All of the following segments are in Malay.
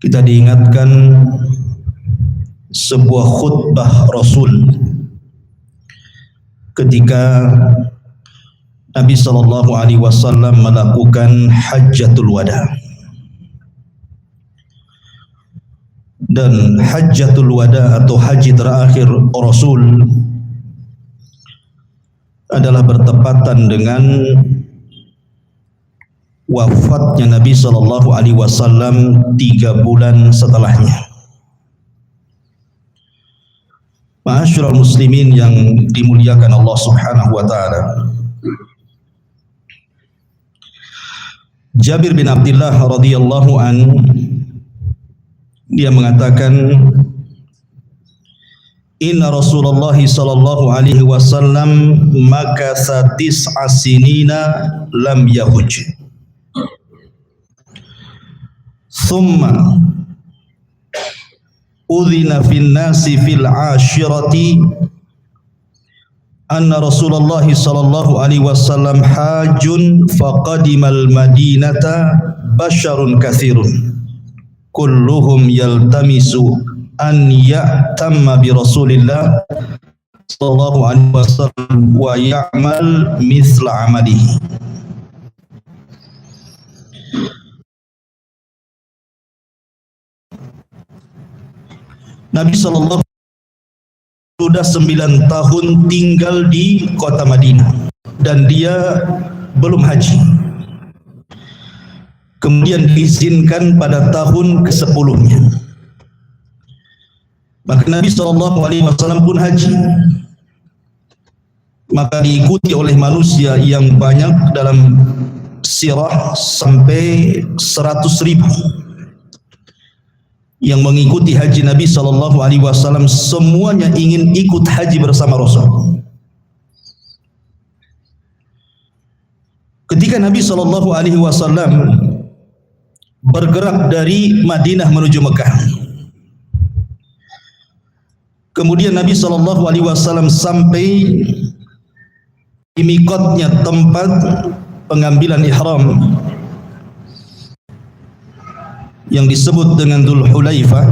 Kita diingatkan sebuah khutbah Rasul ketika Nabi SAW melakukan Hajjatul Wada. Dan Hajjatul Wada atau haji terakhir Rasul adalah bertepatan dengan wafatnya Nabi SAW 3 bulan setelahnya. Ma'asyiral muslimin yang dimuliakan Allah Subhanahu wa taala. Jabir bin Abdullah radhiyallahu an dia mengatakan, inna Rasulullah sallallahu alaihi wasallam makatha 9 sinina lam yahuj. Thumma udhina fin nasi fil ashirati anna Rasulullah sallallahu alaihi wasallam hajun faqadimal madinata basharun katsirun kulluhum yaltamisu an ya'tamma bi Rasulillah sallallahu alaihi wasallam wa ya'mal mithla amalihi. Nabi SAW sudah 9 tahun tinggal di kota Madinah dan dia belum haji. Kemudian diizinkan pada tahun ke-10-nya. Maka Nabi SAW pun haji. Maka diikuti oleh manusia yang banyak dalam sirah sampai 100.000 yang mengikuti haji Nabi SAW. Semuanya ingin ikut haji bersama Rasul. Ketika Nabi SAW bergerak dari Madinah menuju Mekah, kemudian Nabi SAW sampai di miqatnya, tempat pengambilan ihram yang disebut dengan Dzul Hulaifah,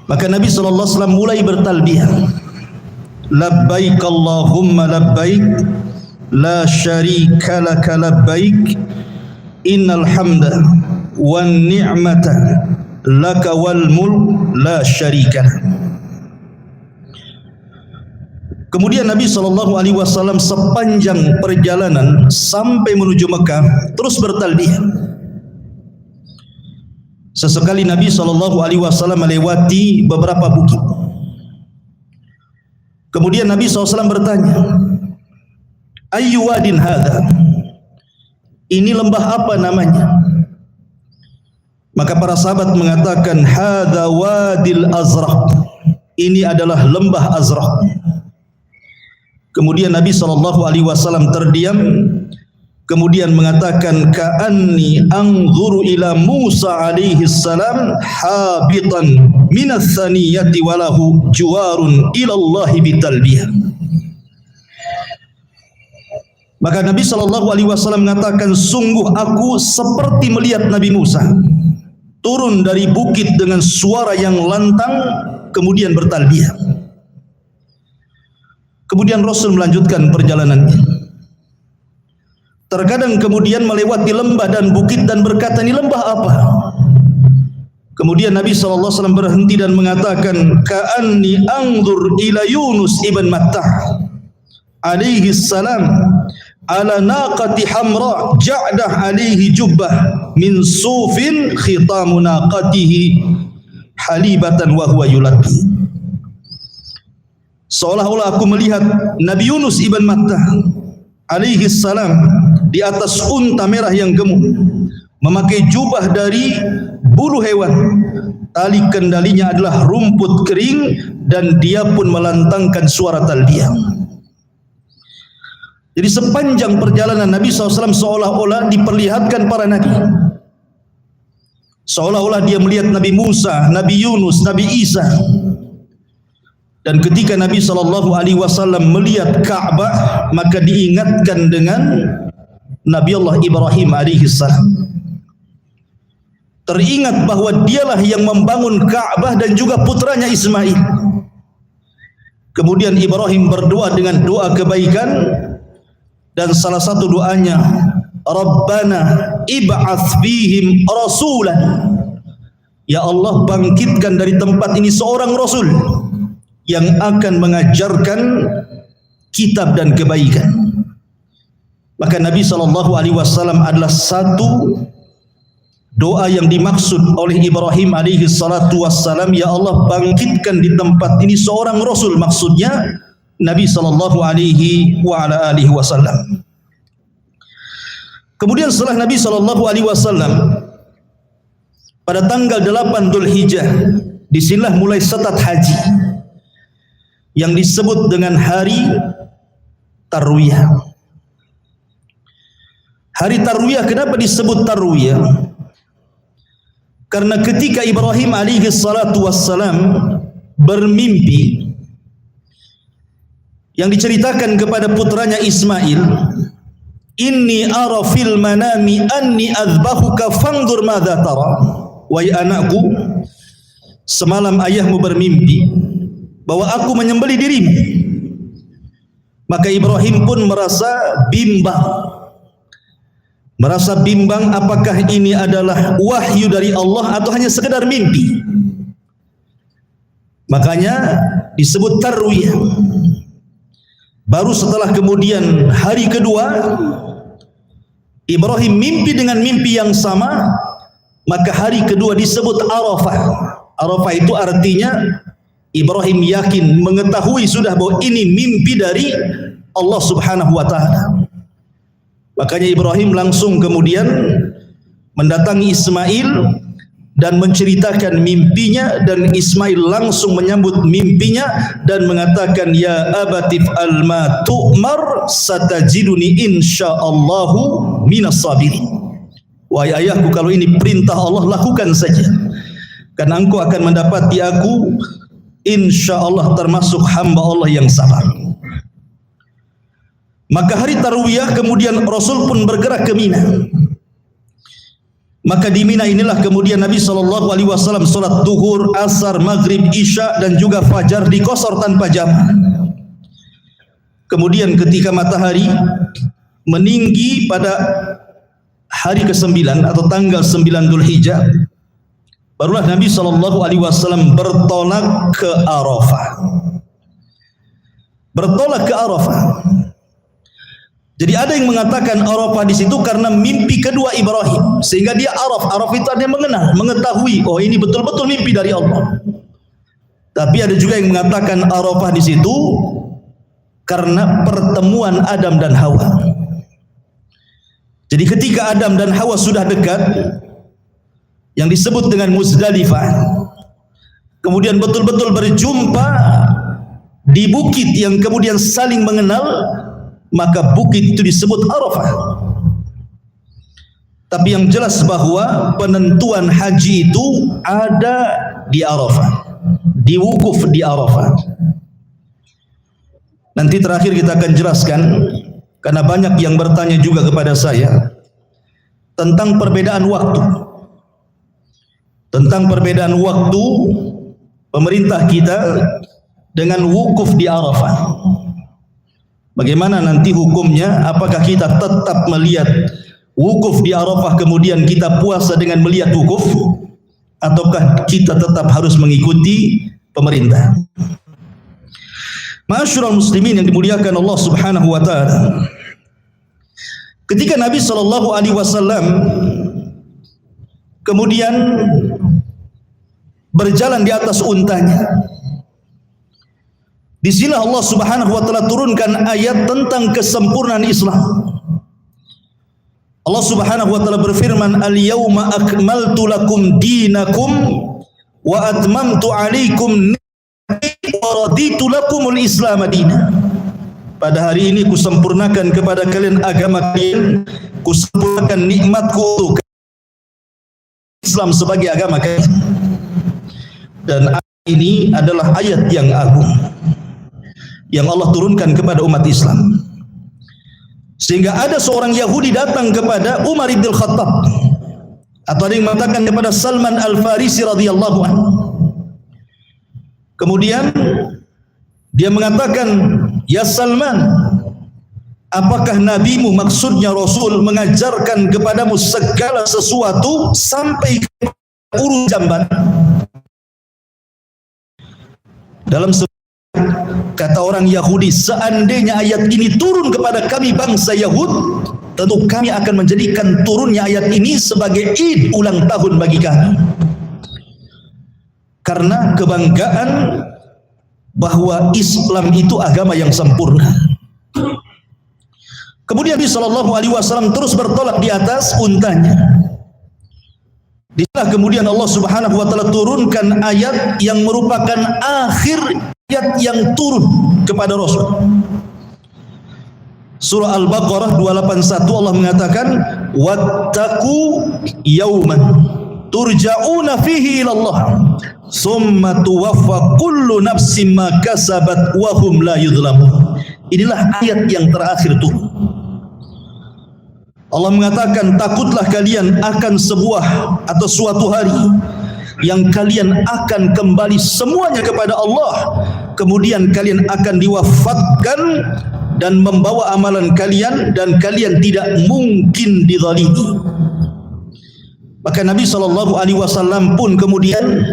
maka Nabi SAW mulai bertalbiyah, labbaik Allahumma labbaik la syarika laka labbaik innal hamda wan ni'mata laka wal mulk la syarika lak. Kemudian Nabi SAW sepanjang perjalanan sampai menuju Mekah terus bertalbiyah. Sesekali Nabi SAW melewati beberapa bukit. Kemudian Nabi SAW bertanya, ayyu wadin hadha? Ini lembah apa namanya? Maka para sahabat mengatakan, hadha wadil azraq. Ini adalah lembah Azraq. Kemudian Nabi SAW terdiam. Kemudian mengatakan, ka'anni anzuru ila Musa alaihi salam habitan minas saniyati walahu juwarun ilallahi bitalbiyah. Maka Nabi SAW mengatakan, sungguh aku seperti melihat Nabi Musa turun dari bukit dengan suara yang lantang kemudian bertalbiyah. Kemudian Rasul melanjutkan perjalanannya. Terkadang kemudian melewati lembah dan bukit dan berkata, ini lembah apa? Kemudian Nabi SAW berhenti dan mengatakan, ka'anni anzur ila Yunus ibn Mattah alaihi salam ala naqati hamra ja'dah alaihi jubbah min sufin khitamu naqatihi halibatan wa huwa yulaqi. Seolah-olah aku melihat Nabi Yunus ibn Mattah alaihi salam di atas unta merah yang gemuk, memakai jubah dari bulu hewan. Tali kendalinya adalah rumput kering dan dia pun melantangkan suara talbiyah. Jadi sepanjang perjalanan Nabi SAW seolah-olah diperlihatkan para nabi. seolah-olah dia melihat Nabi Musa, Nabi Yunus, Nabi Isa. Dan ketika Nabi SAW melihat Ka'bah, maka diingatkan dengan Nabi Allah Ibrahim alaihissalam. Teringat bahwa dialah yang membangun Ka'bah dan juga putranya Ismail. Kemudian Ibrahim berdoa dengan doa kebaikan, dan salah satu doanya, Rabbana ib'ats fihim rasulan. Ya Allah, bangkitkan dari tempat ini seorang rasul yang akan mengajarkan kitab dan kebaikan. Maka Nabi SAW adalah satu doa yang dimaksud oleh Ibrahim alaihi salatu wassalam. Ya Allah, bangkitkan di tempat ini seorang rasul, maksudnya Nabi SAW. Kemudian setelah Nabi SAW, pada tanggal 8 Dzulhijjah, disinilah mulai setat haji yang disebut dengan hari Tarwiyah. Hari Tarwiyah, kenapa disebut Tarwiyah? Karena ketika Ibrahim alaihi salatu wassalam bermimpi, yang diceritakan kepada putranya Ismail, inni ara fil manami anni azbahuka fanzur madza tara. Wahai anakku, semalam ayahmu bermimpi bahwa aku menyembelih dirimu. Maka Ibrahim pun merasa bimbang, apakah ini adalah wahyu dari Allah atau hanya sekedar mimpi. Makanya disebut Tarwiyah. Baru setelah kemudian hari kedua, Ibrahim mimpi dengan mimpi yang sama, maka hari kedua disebut Arafah. Arafah itu artinya Ibrahim yakin, mengetahui sudah bahwa ini mimpi dari Allah Subhanahu wa ta'ala. Makanya Ibrahim langsung kemudian mendatangi Ismail dan menceritakan mimpinya, dan Ismail langsung menyambut mimpinya dan mengatakan, ya abatif alma tu'mar satajiduni insyaallahu minas sabirin. Wahai ayahku, kalau ini perintah Allah, lakukan saja, karena engkau akan mendapati aku insyaallah termasuk hamba Allah yang sabar. Maka hari Tarwiyah kemudian Rasul pun bergerak ke Mina. Maka di Mina inilah kemudian Nabi SAW salat duhur, asar, maghrib, isya dan juga fajar diqashar tanpa jamaah. Kemudian ketika matahari meninggi pada hari ke-9 atau tanggal 9 Dzulhijjah, barulah Nabi SAW bertolak ke Arafah. Bertolak ke Arafah. Jadi ada yang mengatakan Arafah di situ karena mimpi kedua Ibrahim, sehingga dia Araf itu artinya mengenal, mengetahui, oh ini betul-betul mimpi dari Allah. Tapi ada juga yang mengatakan Arafah di situ karena pertemuan Adam dan Hawa. Jadi ketika Adam dan Hawa sudah dekat, yang disebut dengan Muzdalifah, kemudian betul-betul berjumpa di bukit yang kemudian saling mengenal, maka bukit itu disebut Arafah. Tapi yang jelas bahwa penentuan haji itu ada di Arafah, di wukuf di Arafah. Nanti terakhir kita akan jelaskan, karena banyak yang bertanya juga kepada saya tentang perbedaan waktu. Tentang perbedaan waktu pemerintah kita dengan wukuf di Arafah. Bagaimana nanti hukumnya? Apakah kita tetap melihat wukuf di Arafah kemudian kita puasa dengan melihat wukuf, ataukah kita tetap harus mengikuti pemerintah? Ma'asyiral muslimin yang dimuliakan Allah Subhanahu wa taala. Ketika Nabi SAW kemudian berjalan di atas untanya, di sini Allah Subhanahu wa taala turunkan ayat tentang kesempurnaan Islam. Allah Subhanahu wa taala berfirman, "Al-yauma akmaltu lakum dinakum wa atmamtu 'alaikum ni'mati wa raditu lakumul Islam madina." Pada hari ini kusempurnakan kepada kalian agama kalian, kusempurnakan nikmatku untuk Islam sebagai agama kalian. Dan ayat ini adalah ayat yang agung yang Allah turunkan kepada umat Islam. Sehingga ada seorang Yahudi datang kepada Umar bin Khattab, atau ada yang mengatakan kepada Salman Al-Farisi radhiyallahu anhu. Kemudian dia mengatakan, "Ya Salman, apakah nabimu, maksudnya Rasul, mengajarkan kepadamu segala sesuatu sampai ke urut jamban?" Dalam kata orang Yahudi, seandainya ayat ini turun kepada kami bangsa Yahud, tentu kami akan menjadikan turunnya ayat ini sebagai Id ulang tahun bagi kami. Karena kebanggaan bahwa Islam itu agama yang sempurna. Kemudian Nabi SAW terus bertolak di atas untanya. Disitulah kemudian Allah Subhanahu wa taala turunkan ayat yang merupakan akhir ayat yang turun kepada Rasul. Surah Al-Baqarah 281 Allah mengatakan, "Wattaqu yauman turja'una fihi ila Allah, summa tuwaffa kullu nafsin ma kasabat wa hum la yudhlamun." Inilah ayat yang terakhir turun. Allah mengatakan, takutlah kalian akan sebuah atau suatu hari yang kalian akan kembali semuanya kepada Allah, kemudian kalian akan diwafatkan dan membawa amalan kalian, dan kalian tidak mungkin dizalimi. Maka Nabi SAW pun kemudian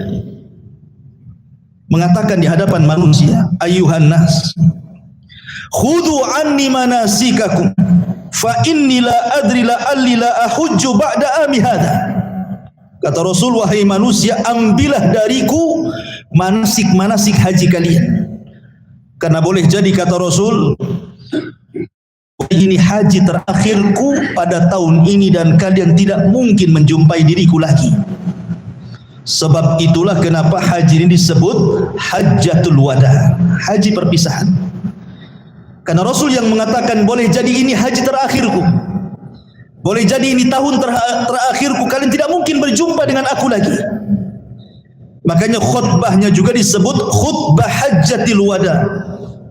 mengatakan di hadapan manusia, "Ayyuhan nas, khudhu anni manasikakum, fa inni la adri la'alli la ahujju ba'da ami hadha." Kata Rasul, "Wahai manusia, ambillah dariku manasik-manasik haji kalian. Karena boleh jadi," kata Rasul, "ini haji terakhirku pada tahun ini dan kalian tidak mungkin menjumpai diriku lagi." Sebab itulah kenapa haji ini disebut Hajjatul Wada, haji perpisahan. Karena Rasul yang mengatakan, boleh jadi ini haji terakhirku, boleh jadi ini tahun terakhirku, kalian tidak mungkin berjumpa dengan aku lagi. Makanya khutbahnya juga disebut khutbah Hajjatul Wada,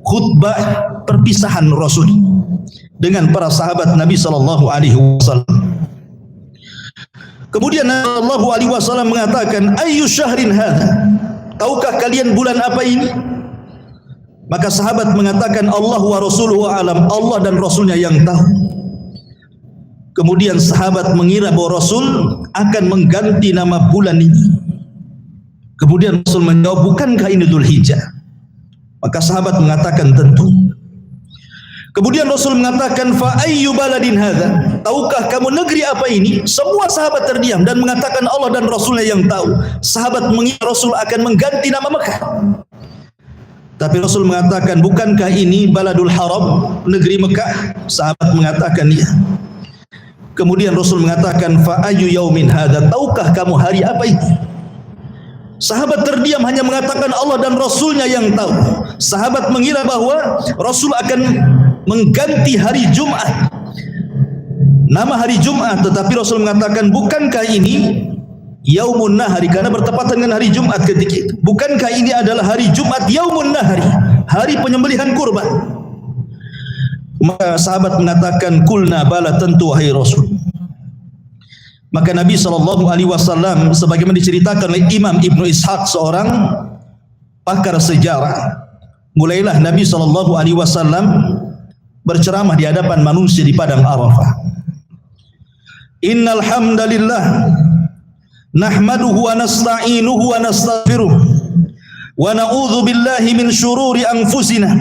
khutbah perpisahan Rasul dengan para sahabat Nabi SAW. Kemudian Nabi SAW mengatakan, "Ayyu syahrin hadha?" Tahukah kalian bulan apa ini? Maka sahabat mengatakan, "Allah wa rasuluhu alam." Allah dan Rasulnya yang tahu. Kemudian sahabat mengira bahwa Rasul akan mengganti nama bulan ini. Kemudian Rasul menjawab, "Bukankah ini Dzulhijjah?" Maka sahabat mengatakan, "Tentu." Kemudian Rasul mengatakan, "Fa ayyu baladin hadza?" Tahukah kamu negeri apa ini? Semua sahabat terdiam dan mengatakan Allah dan Rasulnya yang tahu. Sahabat mengira Rasul akan mengganti nama Mekah. Tapi Rasul mengatakan, "Bukankah ini Baladul Haram, negeri Mekah?" Sahabat mengatakan, "Ya." Kemudian Rasul mengatakan, "Fa ayyu yaumin hadza?" Tahukah kamu hari apa ini? Sahabat terdiam hanya mengatakan Allah dan Rasulnya yang tahu. Sahabat mengira bahwa Rasul akan mengganti hari Jumat, nama hari Jumat, tetapi Rasul mengatakan, "Bukankah ini Yaumun Nahari?" Karena bertepatan dengan hari Jumat ketika itu. "Bukankah ini adalah hari Jumat, Yaumun Nahari, hari penyembelihan kurban?" Maka sahabat mengatakan, "Kulna bala," tentu wahai Rasul. Maka Nabi SAW sebagaimana diceritakan oleh Imam Ibnu Ishaq, seorang pakar sejarah, mulailah Nabi SAW berceramah di hadapan manusia di padang Arafah. "Innal hamdalillah nahmaduhu wa nasta'inuhu wa nastaghfiruh wa na'udzu billahi min syururi anfusina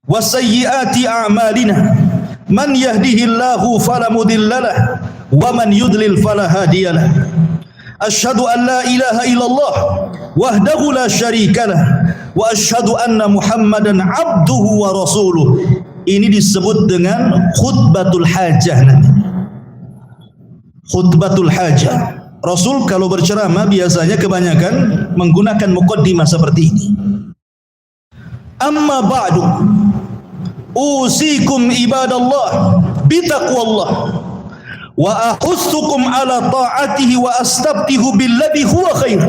wa sayyiati a'malina, man yahdihillahu fala mudhillalah wa man yudlil fala hadiyalah. Asyhadu an la ilaha illallah wahdahu la syarikalah wa asyhadu anna Muhammadan abduhu wa rasuluh." Ini disebut dengan khutbatul hajah. Khutbatul hajah. Rasul kalau berceramah biasanya kebanyakan menggunakan muqaddimah seperti ini. "Amma ba'du, usikum ibadallah bitaqwallah wa ahussukum ala ta'atihi wa astabtihu billadhi huwa khair.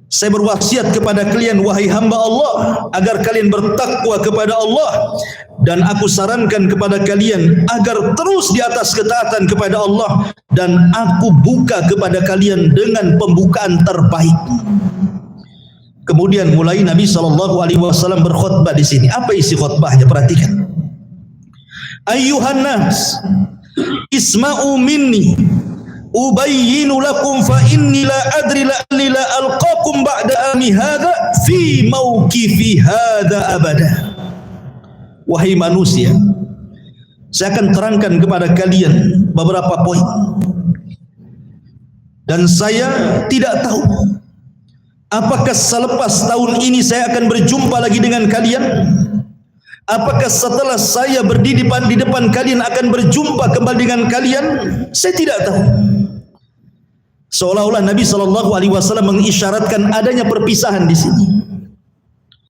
Saya berwasiat kepada kalian wahai hamba Allah agar kalian bertakwa kepada Allah, dan aku sarankan kepada kalian agar terus di atas ketaatan kepada Allah, dan aku buka kepada kalian dengan pembukaan terbaik. Kemudian mulai Nabi SAW berkhutbah di sini. Apa isi khutbahnya? Perhatikan. Ayyuhan nas, isma'u minni ubayyinu lakum fa inni la adri la'alli la alqakum ba'da ami hadha fi mawqifi hadha abada. Wahai manusia, saya akan terangkan kepada kalian beberapa poin, dan saya tidak tahu apakah selepas tahun ini saya akan berjumpa lagi dengan kalian, apakah setelah saya berdiri di depan kalian akan berjumpa kembali dengan kalian. Saya tidak tahu. Seolah-olah Nabi SAW mengisyaratkan adanya perpisahan di sini,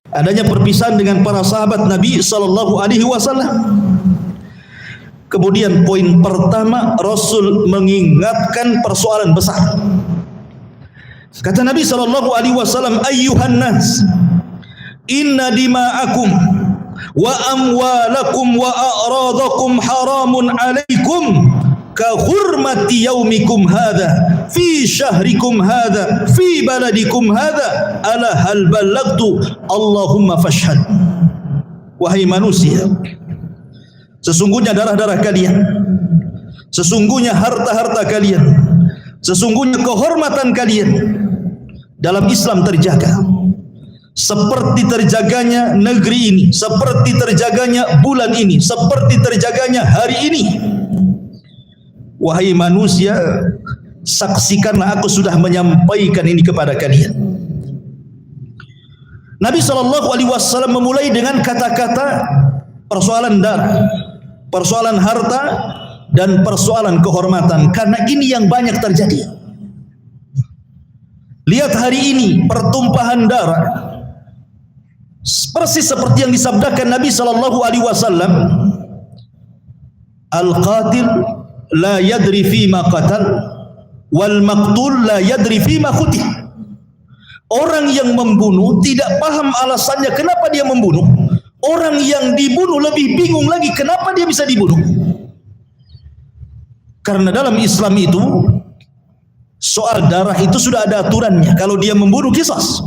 adanya perpisahan dengan para sahabat Nabi SAW. Kemudian poin pertama, Rasul mengingatkan persoalan besar. Kata Nabi SAW, ayyuhan nas, inna dima'akum wa amwalakum wa a'radakum haramun alaikum ka hurmati yaumikum hadha fi syahrikum hadha fi baladikum hadha ala hal ballagtu Allahumma fashhad. Wahai manusia, sesungguhnya darah-darah kalian, sesungguhnya harta-harta kalian, sesungguhnya kehormatan kalian dalam Islam terjaga seperti terjaganya negeri ini, seperti terjaganya bulan ini, seperti terjaganya hari ini. Wahai manusia, saksikanlah aku sudah menyampaikan ini kepada kalian. Nabi SAW memulai dengan kata-kata persoalan darah, persoalan harta, dan persoalan kehormatan, karena ini yang banyak terjadi. Lihat hari ini pertumpahan darah, persis seperti yang disabdakan Nabi SAW, al-qatil la yadri fima qatal wal maqtul la yadri fima qutil. Orang yang membunuh tidak paham alasannya kenapa dia membunuh. Orang yang dibunuh lebih bingung lagi kenapa dia bisa dibunuh. Karena dalam Islam itu soal darah itu sudah ada aturannya. Kalau dia membunuh, qisas,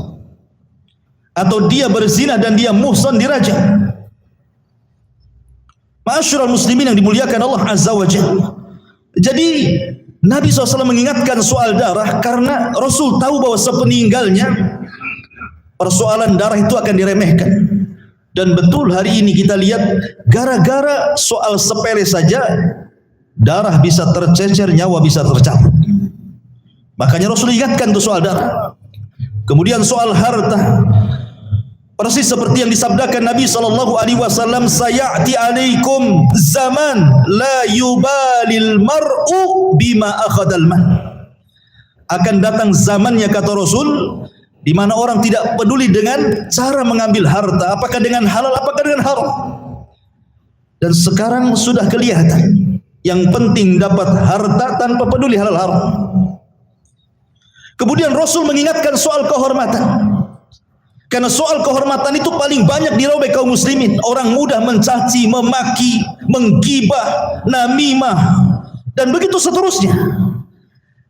atau dia berzina dan dia muhsan, dirajam. Ma'asyiral muslimin yang dimuliakan Allah Azza wa Jalla. Jadi Nabi SAW mengingatkan soal darah karena Rasul tahu bahwa sepeninggalnya persoalan darah itu akan diremehkan. Dan betul hari ini kita lihat, gara-gara soal sepele saja darah bisa tercecer, nyawa bisa tercabut. Makanya Rasul ingatkan tuh soal darah. Kemudian soal harta, persis seperti yang disabdakan Nabi SAW, sayati alaikum zaman la yubalil mar'u bima akhadal man. Akan datang zamannya, kata Rasul, di mana orang tidak peduli dengan cara mengambil harta, apakah dengan halal, apakah dengan haram. Dan sekarang sudah kelihatan, yang penting dapat harta tanpa peduli halal haram. Kemudian Rasul mengingatkan soal kehormatan. Karena soal kehormatan itu paling banyak dirobek kaum muslimin. Orang mudah mencaci, memaki, menggibah, namimah, dan begitu seterusnya.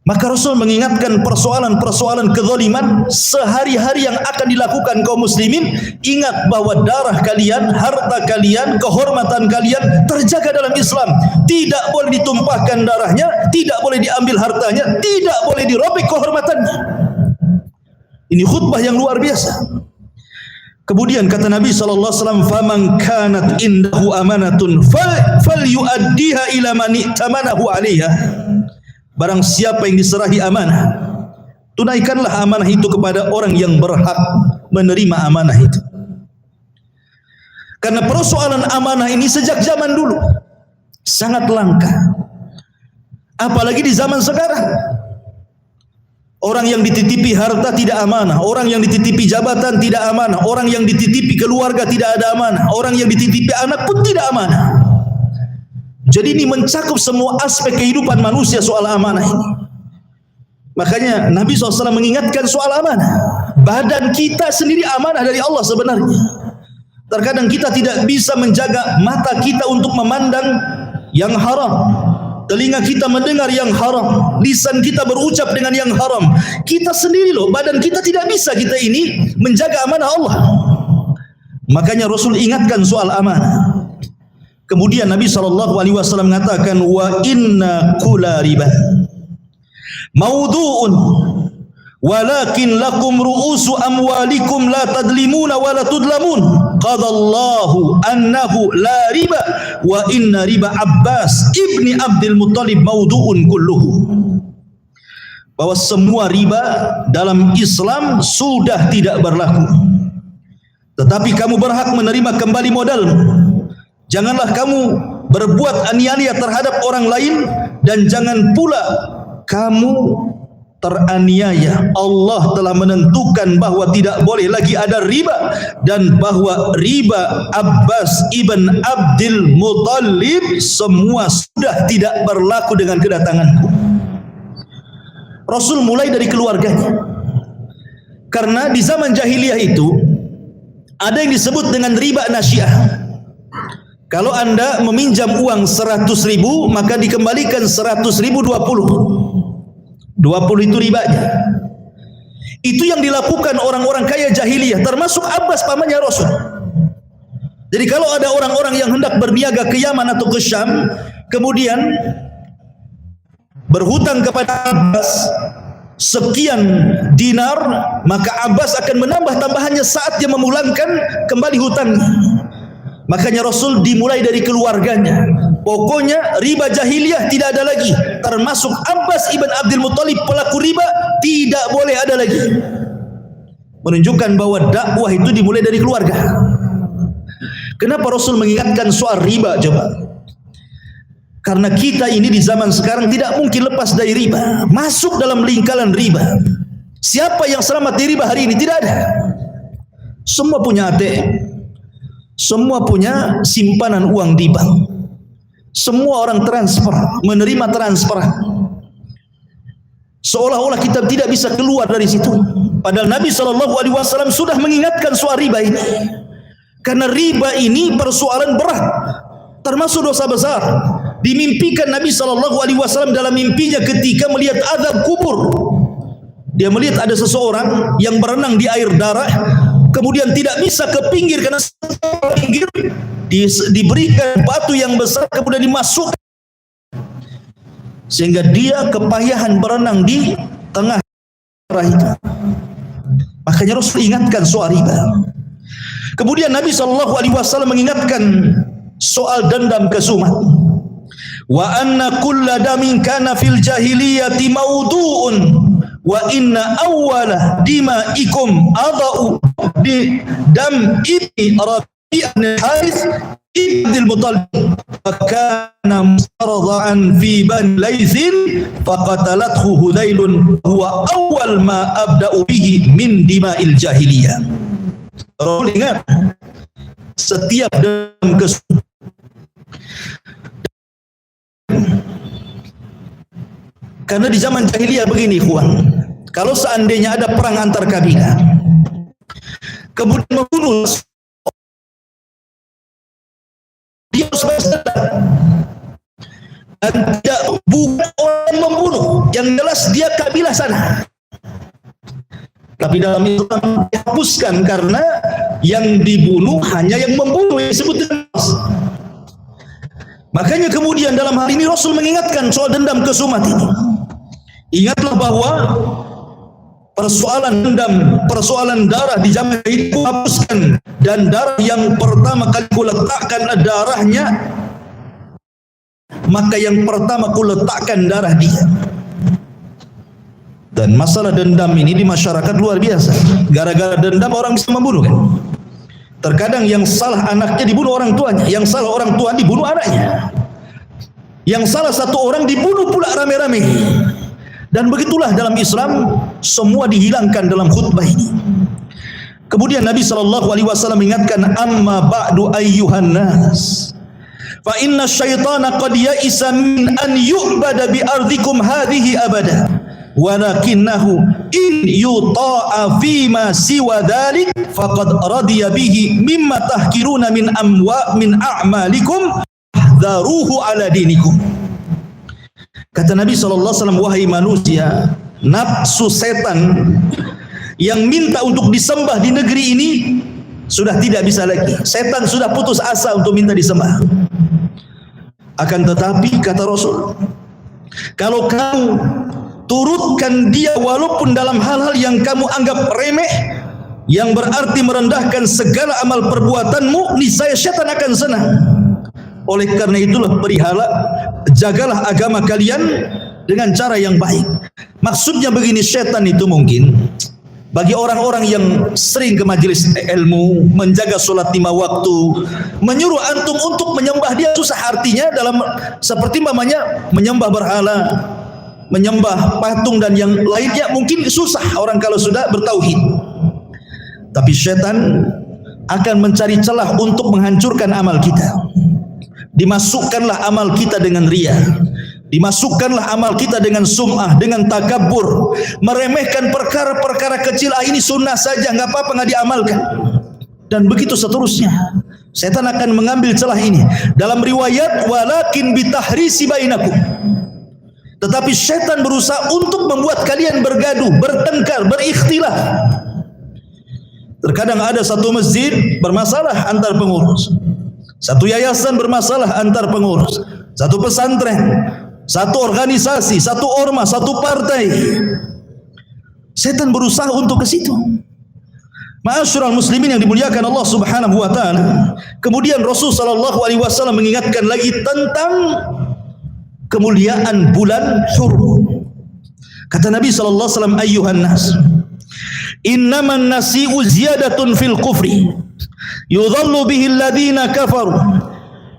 Maka Rasul mengingatkan persoalan-persoalan kezaliman sehari-hari yang akan dilakukan kaum muslimin. Ingat bahwa darah kalian, harta kalian, kehormatan kalian terjaga dalam Islam. Tidak boleh ditumpahkan darahnya, tidak boleh diambil hartanya, tidak boleh dirobek kehormatannya. Ini khutbah yang luar biasa. Kemudian kata Nabi SAW, faman kanat indahu amanatun falyuaddiha ila man i'tamanahu 'alaiha. Barang siapa yang diserahi amanah, tunaikanlah amanah itu kepada orang yang berhak menerima amanah itu. Karena persoalan amanah ini sejak zaman dulu sangat langka, apalagi di zaman sekarang. Orang yang dititipi harta tidak amanah, orang yang dititipi jabatan tidak amanah, orang yang dititipi keluarga tidak ada amanah, orang yang dititipi anak pun tidak amanah. Jadi ini mencakup semua aspek kehidupan manusia soal amanah ini. Makanya Nabi SAW mengingatkan soal amanah. Badan kita sendiri amanah dari Allah sebenarnya. Terkadang kita tidak bisa menjaga mata kita untuk memandang yang haram, telinga kita mendengar yang haram, lisan kita berucap dengan yang haram. Kita sendiri loh, badan kita tidak bisa kita ini menjaga amanah Allah. Makanya Rasul ingatkan soal amanah. Kemudian Nabi SAW mengatakan, wa inna kula riba maudu'un walakin lakum ru'usu amwalikum la tadlimuna wa la tudlamun qadallahu annahu la riba wa inna riba Abbas ibni Abdul Muttalib maudu'un kulluhu. Bahwa semua riba dalam Islam sudah tidak berlaku, tetapi kamu berhak menerima kembali modalmu. Janganlah kamu berbuat aniaya terhadap orang lain, dan jangan pula kamu teraniaya. Allah telah menentukan bahwa tidak boleh lagi ada riba, dan bahwa riba Abbas ibn Abdul Muttalib semua sudah tidak berlaku dengan kedatanganku. Rasul mulai dari keluarganya, karena di zaman jahiliyah itu ada yang disebut dengan riba nasyiyah. Kalau anda meminjam uang 100.000, maka dikembalikan 100.000 20. 20 itu ribanya. Itu yang dilakukan orang-orang kaya jahiliyah, termasuk Abbas pamannya Rasul. Jadi kalau ada orang-orang yang hendak berniaga ke Yaman atau ke Syam, kemudian berhutang kepada Abbas sekian dinar, maka Abbas akan menambah tambahannya saat dia memulangkan kembali hutangnya. Makanya Rasul dimulai dari keluarganya. Pokoknya riba jahiliyah tidak ada lagi, termasuk Abbas ibn Abdul Muttalib pelaku riba tidak boleh ada lagi. Menunjukkan bahwa dakwah itu dimulai dari keluarga. Kenapa Rasul mengingatkan soal riba coba? Karena kita ini di zaman sekarang tidak mungkin lepas dari riba, masuk dalam lingkaran riba. Siapa yang selamat dari riba hari ini? Tidak ada. Semua punya ATM, semua punya simpanan uang di bank, semua orang transfer, menerima transfer, seolah-olah kita tidak bisa keluar dari situ. Padahal Nabi SAW sudah mengingatkan soal riba ini, karena riba ini persoalan berat, termasuk dosa besar. Dimimpikan Nabi SAW dalam mimpinya ketika melihat azab kubur. Dia melihat ada seseorang yang berenang di air darah, kemudian tidak bisa ke pinggir karena pinggir diberikan batu yang besar, kemudian dimasukkan sehingga dia kepayahan berenang di tengah darah itu. Makanya Rasul ingatkan soal riba. Kemudian Nabi SAW mengingatkan soal dendam kesumat. Wa anna kulla damin kana fil jahiliyati maudu'un wa inna awwala dimaikum adau di dam ibni Rabi' bin Harith ibn Abdul Muttalib kana mustarḍa'an fi Bani Laithin faqatalathu Hudzailun huwa awwal ma abda'u bihi min dima'il jahiliyah. Rasul ingat, setiap dendam kesumat, karena di zaman jahiliyah begini, ikhwan, kalau seandainya ada perang antar kabilah, kemudian membunuh, dia harus bersedekah, dan tidak bukan orang membunuh, yang jelas dia kabilah sana. Tapi dalam Islam dihapuskan, karena yang dibunuh hanya yang membunuh, yang disebut dengan makanya kemudian dalam hal ini Rasul mengingatkan soal dendam kesumat ini. Ingatlah bahwa persoalan dendam, persoalan darah di zaman itu hapuskan, dan darah yang pertama kali ku letakkan darahnya, maka yang pertama ku letakkan darah dia. Dan masalah dendam ini di masyarakat luar biasa. Gara-gara dendam orang bisa membunuh kan. Terkadang yang salah anaknya dibunuh orang tuanya, yang salah orang tua dibunuh anaknya, yang salah satu orang dibunuh pula rame-rame. Dan begitulah dalam Islam, semua dihilangkan dalam khutbah ini. Kemudian Nabi SAW mengingatkan, amma ba'du ayyuhan nas fa inna syaitana qad ya'isa min an yu'bada bi ardikum hadhihi abada walakinnahu in yuta'a fima siwa dhalik faqad radiya bihi mimma tahkiruna min a'malikum daruhu ala dinikum. Kata Nabi SAW, wahai manusia, nafsu setan yang minta untuk disembah di negeri ini sudah tidak bisa lagi. Setan sudah putus asa untuk minta disembah. Akan tetapi kata Rasul, kalau kamu turutkan dia walaupun dalam hal-hal yang kamu anggap remeh, yang berarti merendahkan segala amal perbuatanmu, niscaya syaitan akan senang. Oleh karena itulah perihala, jagalah agama kalian dengan cara yang baik. Maksudnya begini, syaitan itu mungkin bagi orang-orang yang sering ke majelis ilmu, menjaga sholat 5 waktu, menyuruh antum untuk menyembah dia susah. Artinya dalam seperti mamanya menyembah berhala, menyembah patung dan yang lainnya mungkin susah orang kalau sudah bertauhid. Tapi syaitan akan mencari celah untuk menghancurkan amal kita. Dimasukkanlah amal kita dengan riya, dimasukkanlah amal kita dengan sum'ah, dengan takabur, meremehkan perkara-perkara kecil. Ini sunnah saja, nggak apa-apa, nggak diamalkan, dan begitu seterusnya. Setan akan mengambil celah ini. Dalam riwayat, walakin bitahrisi bainakum, tetapi setan berusaha untuk membuat kalian bergaduh, bertengkar, berikhtilaf. Terkadang ada satu masjid bermasalah antar pengurus, satu yayasan bermasalah antar pengurus, satu pesantren, satu organisasi, satu ormas, satu partai. Setan berusaha untuk ke situ. Ma'asyiral muslimin yang dimuliakan Allah Subhanahu wa taala. Kemudian Rasul sallallahu alaihi wasallam mengingatkan lagi tentang kemuliaan bulan Hurum. Kata Nabi sallallahu alaihi wasallam, ayyuhan nas, innaman nasi'u ziyadatun fil kufri yudhallu bihi alladhina kafaru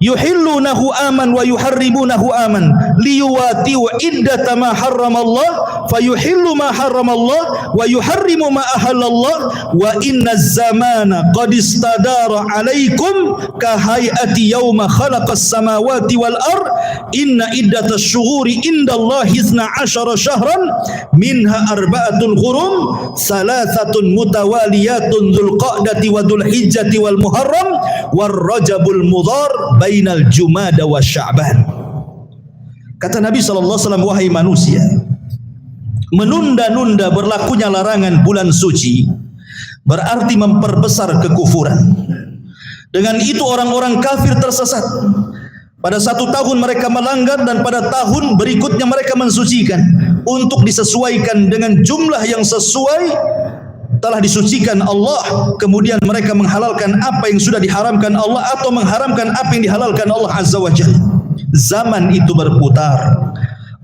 yuhillunahu aman wa yuharrimunahu aman liyuwatiu iddata ma harramallah fayuhillu ma harramallah wa yuharrimu ma ahallallah wa inna zamana qad istadara alaikum ka hayati yawma khalaqas samawati wal ard inna iddatash shuhuri indallahi 12 syahran minha arba'atul hurum salasatun mutawaliyatun dzulqa'dati wa dzulhijjati wal muharram war rajabul mudhar bainal jumada wa sya'ban. Kata Nabi SAW, wahai manusia, menunda-nunda berlakunya larangan bulan suci berarti memperbesar kekufuran. Dengan itu orang-orang kafir tersesat. Pada satu tahun mereka melanggar dan pada tahun berikutnya mereka mensucikan untuk disesuaikan dengan jumlah yang sesuai telah disucikan Allah. Kemudian mereka menghalalkan apa yang sudah diharamkan Allah atau mengharamkan apa yang dihalalkan Allah Azza wa Jalla. Zaman itu berputar.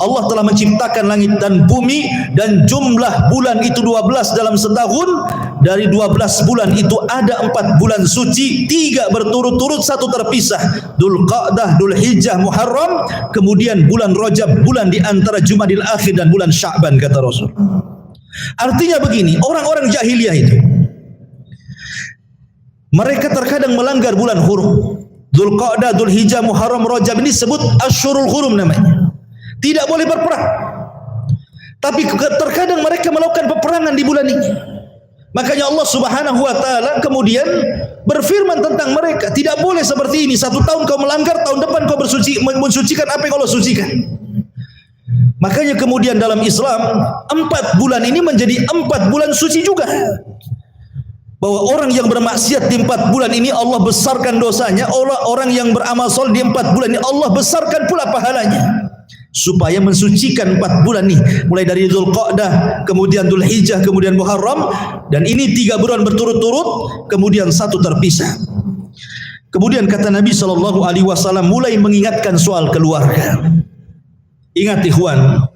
Allah telah menciptakan langit dan bumi dan jumlah bulan itu 12 dalam setahun. Dari 12 bulan itu ada 4 bulan suci, 3 berturut-turut, 1 terpisah. Dzulqa'dah, Dzulhijjah, Muharram, kemudian bulan Rajab, bulan di antara Jumadil Akhir dan bulan Sya'ban, kata Rasul. Artinya begini, orang-orang jahiliyah itu mereka terkadang melanggar bulan hurum. Dzulqa'dah, Dzulhijjah, Muharram, Rajab ini disebut Asyhurul Hurum namanya. Tidak boleh berperang. Tapi terkadang mereka melakukan peperangan di bulan ini. Makanya Allah Subhanahu wa taala kemudian berfirman tentang mereka, tidak boleh seperti ini. 1 tahun kau melanggar, tahun depan kau mensucikan apa yang Allah sucikan. Makanya kemudian dalam Islam 4 bulan ini menjadi 4 bulan suci juga. Bahwa orang yang bermaksiat di 4 bulan ini Allah besarkan dosanya, orang yang beramal saleh di 4 bulan ini Allah besarkan pula pahalanya. Supaya mensucikan 4 bulan nih, mulai dari Dzulqa'dah, kemudian Dzulhijjah, kemudian Muharram, dan ini 3 bulan berturut-turut, kemudian 1 terpisah. Kemudian kata Nabi SAW mulai mengingatkan soal keluarga. Ingat ikhwan,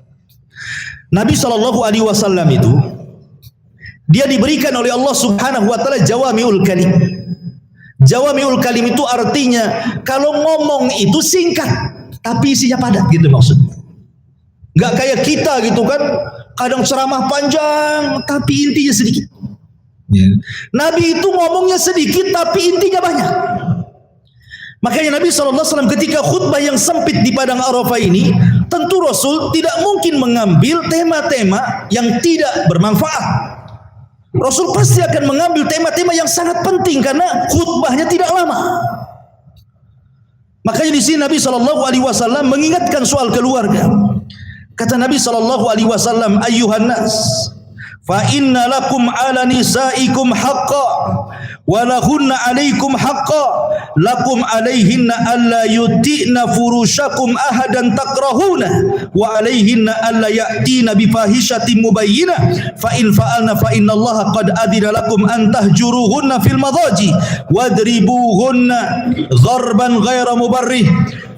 Nabi SAW itu dia diberikan oleh Allah Subhanahu wa taala jawami'ul kalim. Jawami'ul kalim itu artinya kalau ngomong itu singkat tapi isinya padat gitu maksudnya. Enggak kayak kita gitu kan, kadang ceramah panjang tapi intinya sedikit. Nabi itu ngomongnya sedikit tapi intinya banyak. Makanya Nabi SAW ketika khutbah yang sempit di Padang Arafah ini, tentu Rasul tidak mungkin mengambil tema-tema yang tidak bermanfaat. Rasul pasti akan mengambil tema-tema yang sangat penting karena khutbahnya tidak lama. Makanya di sini Nabi SAW mengingatkan soal keluarga. Kata Nabi SAW, ayyuhan nas, fa inna lakum ala nisaikum haqqa wa lahunna alaikum haqqa lakum alaihinna alla yuti'na furushakum ahadan takrahuna wa alaihinna alla ya'tina bifahishatin mubayyinah fa in fa'alna fa innallaha qad adina lakum an tahjuruhunna fil madaji wadribuhunna gharban ghaira mubarrih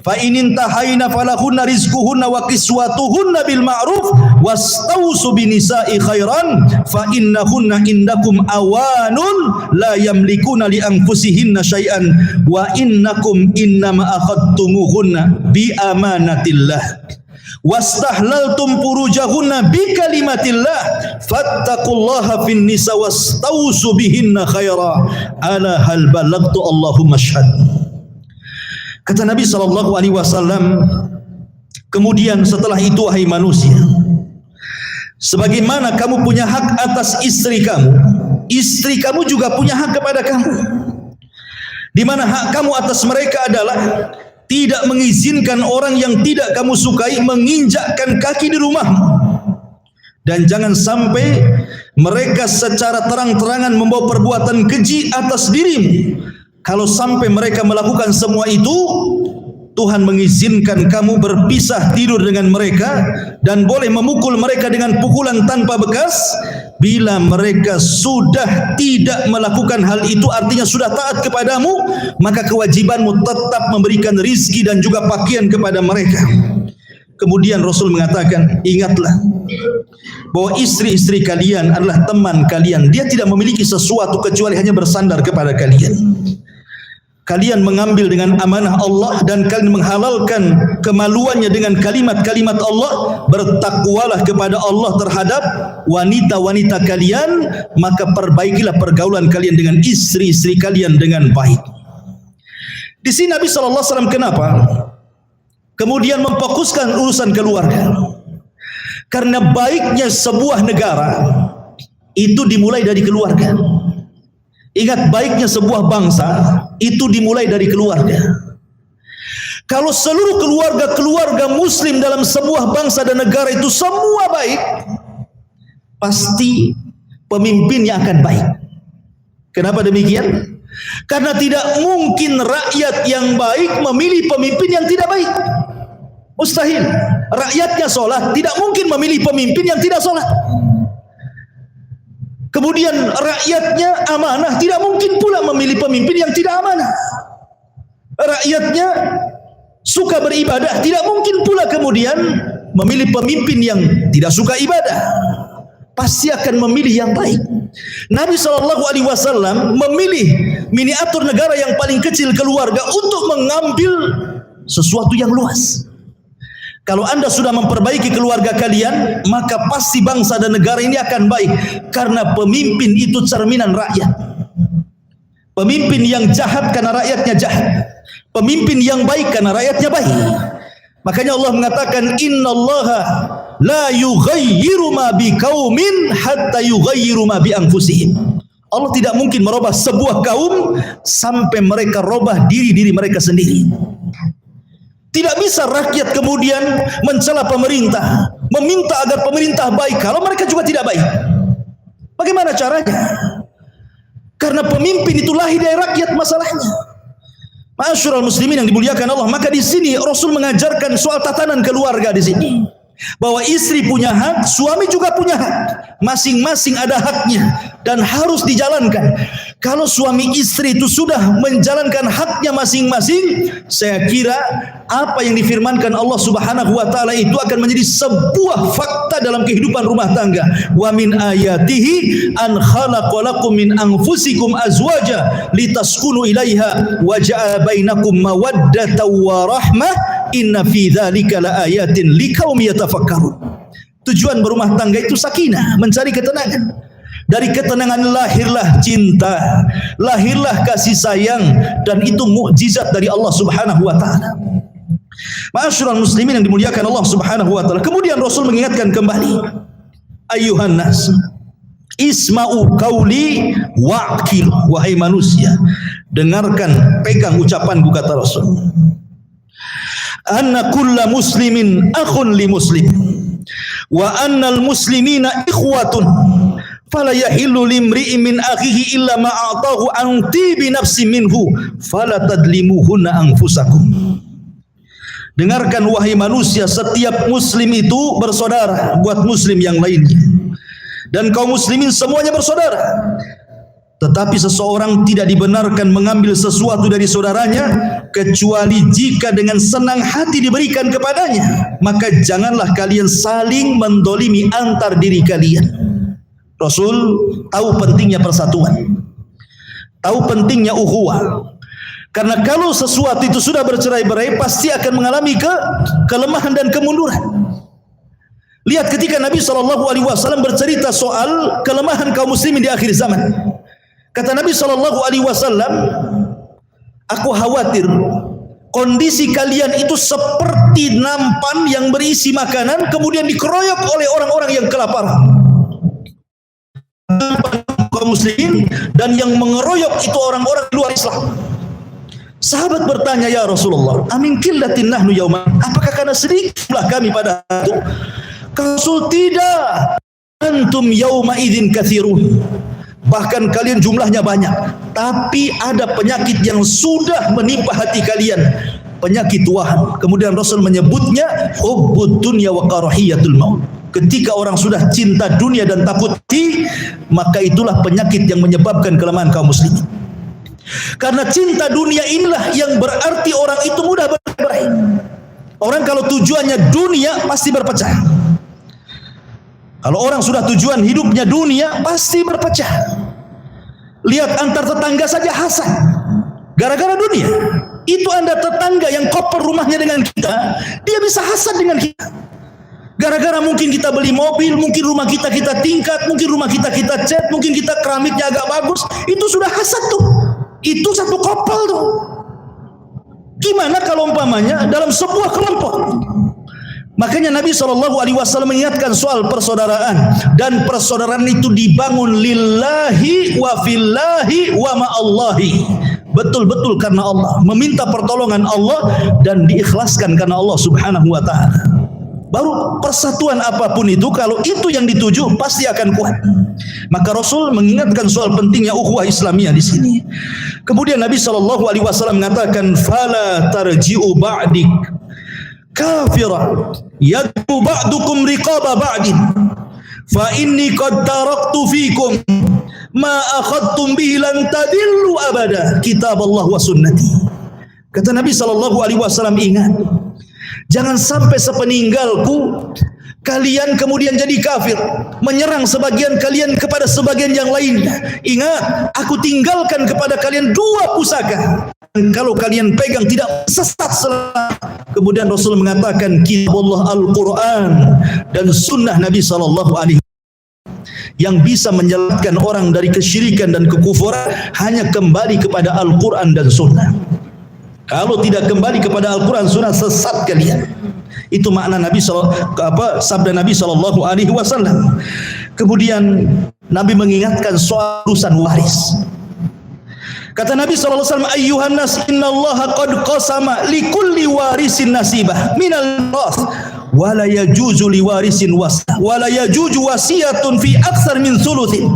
fa in intahayna falahunna rizquhunna wa kiswatuhunna bil ma'ruf wastausu binisa'i khairan fa innahunna indakum awanun la yamlikuna li anfusihinna syai'an wa innakum innama akhadtumuhunna bi amanatillah wastahlaltum furujahunna bi kalimatillah fattaqullaha fin nisa wastausu bihinna khaira ala hal balagtu Allahumma syhad. Kata Nabi SAW, kemudian setelah itu wahai manusia, sebagaimana kamu punya hak atas istri kamu juga punya hak kepada kamu. Di mana hak kamu atas mereka adalah tidak mengizinkan orang yang tidak kamu sukai menginjakkan kaki di rumahmu. Dan jangan sampai mereka secara terang-terangan membawa perbuatan keji atas dirimu. Kalau sampai mereka melakukan semua itu, Tuhan mengizinkan kamu berpisah tidur dengan mereka dan boleh memukul mereka dengan pukulan tanpa bekas. Bila mereka sudah tidak melakukan hal itu, artinya sudah taat kepadamu, maka kewajibanmu tetap memberikan rizki dan juga pakaian kepada mereka. Kemudian Rasul mengatakan, ingatlah bahwa istri-istri kalian adalah teman kalian. Dia tidak memiliki sesuatu kecuali hanya bersandar kepada kalian. Kalian mengambil dengan amanah Allah dan kalian menghalalkan kemaluannya dengan kalimat-kalimat Allah. Bertakwalah kepada Allah terhadap wanita-wanita kalian, maka perbaikilah pergaulan kalian dengan istri-istri kalian dengan baik. Di sini Nabi SAW kenapa kemudian memfokuskan urusan keluarga? Karena baiknya sebuah negara itu dimulai dari keluarga. Ingat, baiknya sebuah bangsa itu dimulai dari keluarga. Kalau seluruh keluarga muslim dalam sebuah bangsa dan negara itu semua baik, pasti pemimpinnya akan baik. Kenapa demikian? Karena tidak mungkin rakyat yang baik memilih pemimpin yang tidak baik. Mustahil. Rakyatnya sholat, tidak mungkin memilih pemimpin yang tidak sholat. Kemudian rakyatnya amanah, tidak mungkin pula memilih pemimpin yang tidak amanah. Rakyatnya suka beribadah, tidak mungkin pula kemudian memilih pemimpin yang tidak suka ibadah. Pasti akan memilih yang baik. Nabi SAW memilih miniatur negara yang paling kecil, keluarga, untuk mengambil sesuatu yang luas. Kalau anda sudah memperbaiki keluarga kalian, maka pasti bangsa dan negara ini akan baik. Karena pemimpin itu cerminan rakyat. Pemimpin yang jahat karena rakyatnya jahat. Pemimpin yang baik karena rakyatnya baik. Makanya Allah mengatakan, innallaha la yughayyiru ma biqaumin hatta yughayyiru ma bi anfusihim. Allah tidak mungkin merubah sebuah kaum sampai mereka rubah diri mereka sendiri. Tidak bisa rakyat kemudian mencela pemerintah, meminta agar pemerintah baik kalau mereka juga tidak baik. Bagaimana caranya? Karena pemimpin itu lahir dari rakyat masalahnya. Ma'asyiral muslimin yang dimuliakan Allah, maka di sini Rasul mengajarkan soal tatanan keluarga di sini. Bahwa istri punya hak, suami juga punya hak. Masing-masing ada haknya dan harus dijalankan. Kalau suami istri itu sudah menjalankan haknya masing-masing, saya kira apa yang difirmankan Allah Subhanahu wa taala itu akan menjadi sebuah fakta dalam kehidupan rumah tangga. Wa min ayatihi an khalaqalakum min anfusikum azwaja litaskunu ilaiha wa ja'a bainakum mawaddatan wa rahmah inna fi dzalika laayatin liqaumin yatafakkarun. Tujuan berumah tangga itu sakinah, mencari ketenangan. Dari ketenangan lahirlah cinta, lahirlah kasih sayang, dan itu mukjizat dari Allah Subhanahu wa taala. Ma'asyiral muslimin yang dimuliakan Allah Subhanahu wa taala. Kemudian Rasul mengingatkan kembali, ayyuhan nas, isma'u qauli wa'qil, wahai manusia, dengarkan, pegang ucapanku, kata Rasul. Anna kulla muslimin akhun li muslim wa annal muslimina ikhwatun fala yahillu limri'in min akhihi illa ma a'tahu an tibi nafsi minhu fala tadlimuhunna anfusakum. Dengarkan wahai manusia, setiap muslim itu bersaudara buat muslim yang lainnya, dan kaum muslimin semuanya bersaudara. Tetapi seseorang tidak dibenarkan mengambil sesuatu dari saudaranya kecuali jika dengan senang hati diberikan kepadanya. Maka janganlah kalian saling mendolimi antar diri kalian. Rasul tahu pentingnya persatuan, tahu pentingnya ukhuwah. Karena kalau sesuatu itu sudah bercerai-berai, pasti akan mengalami kelemahan dan kemunduran. Lihat ketika Nabi SAW bercerita soal kelemahan kaum muslimin di akhir zaman. Kata Nabi SAW, aku khawatir kondisi kalian itu seperti nampan yang berisi makanan kemudian dikeroyok oleh orang-orang yang kelaparan. Nampan kaum muslimin, dan yang mengeroyok itu orang-orang luar Islam. Sahabat bertanya, ya Rasulullah, amin qillatin nahnu yauma, apakah karena sedikitlah kami pada itu? Rasul, tidak, antum yauma idzin katsirun, bahkan kalian jumlahnya banyak, tapi ada penyakit yang sudah menimpa hati kalian, penyakit wahan. Kemudian Rasul menyebutnya hubbud dunya wa karahiyatul maut. Ketika orang sudah cinta dunia dan takut mati, maka itulah penyakit yang menyebabkan kelemahan kaum muslimin. Karena cinta dunia inilah yang berarti orang itu mudah bercerai. Orang kalau tujuannya dunia pasti berpecah. Kalau orang sudah tujuan hidupnya dunia, pasti berpecah. Lihat antar tetangga saja hasad gara-gara dunia. Itu Anda tetangga yang koper rumahnya dengan kita, dia bisa hasad dengan kita. Gara-gara mungkin kita beli mobil, mungkin rumah kita tingkat, mungkin rumah kita cat, mungkin kita keramiknya agak bagus, itu sudah hasad tuh. Itu satu kopel tuh. Gimana kalau umpamanya dalam sebuah kelompok? Makanya Nabi SAW mengingatkan soal persaudaraan, dan persaudaraan itu dibangun lillahi wa fillahi wa ma'allahi, betul-betul karena Allah, meminta pertolongan Allah dan diikhlaskan karena Allah Subhanahu wa taala. Baru persatuan apapun itu, kalau itu yang dituju, pasti akan kuat. Maka Rasul mengingatkan soal pentingnya ukhuwah Islamiyah di sini. Kemudian Nabi SAW mengatakan, fala tarji'u ba'dik kafira yad'u ba'dukum riqaba ba'din fa inni qad taraktu fikum ma akhadtum bihi lan tadillu abada, kitab Allah wa sunnati. Kata Nabi SAW, ingat, jangan sampai sepeninggalku kalian kemudian jadi kafir, menyerang sebagian kalian kepada sebagian yang lainnya. Ingat, aku tinggalkan kepada kalian dua pusaka, kalau kalian pegang tidak sesat selama. Kemudian Rasul mengatakan kitab Allah Al-Quran dan sunnah Nabi SAW. Yang bisa menyelamatkan orang dari kesyirikan dan kekufuran hanya kembali kepada Al-Quran dan sunnah. Kalau tidak kembali kepada Al-Quran sunnah, sesat kalian. Itu makna sabda Nabi SAW. Kemudian Nabi mengingatkan soal urusan waris. Kata Nabi SAW, ayyuhan nas innallaha qad qasama likulli warisin nasibah minal miras wa la yajuzu liwarisin wa la yajuzu wasiyatun fi aktsar min thuluthin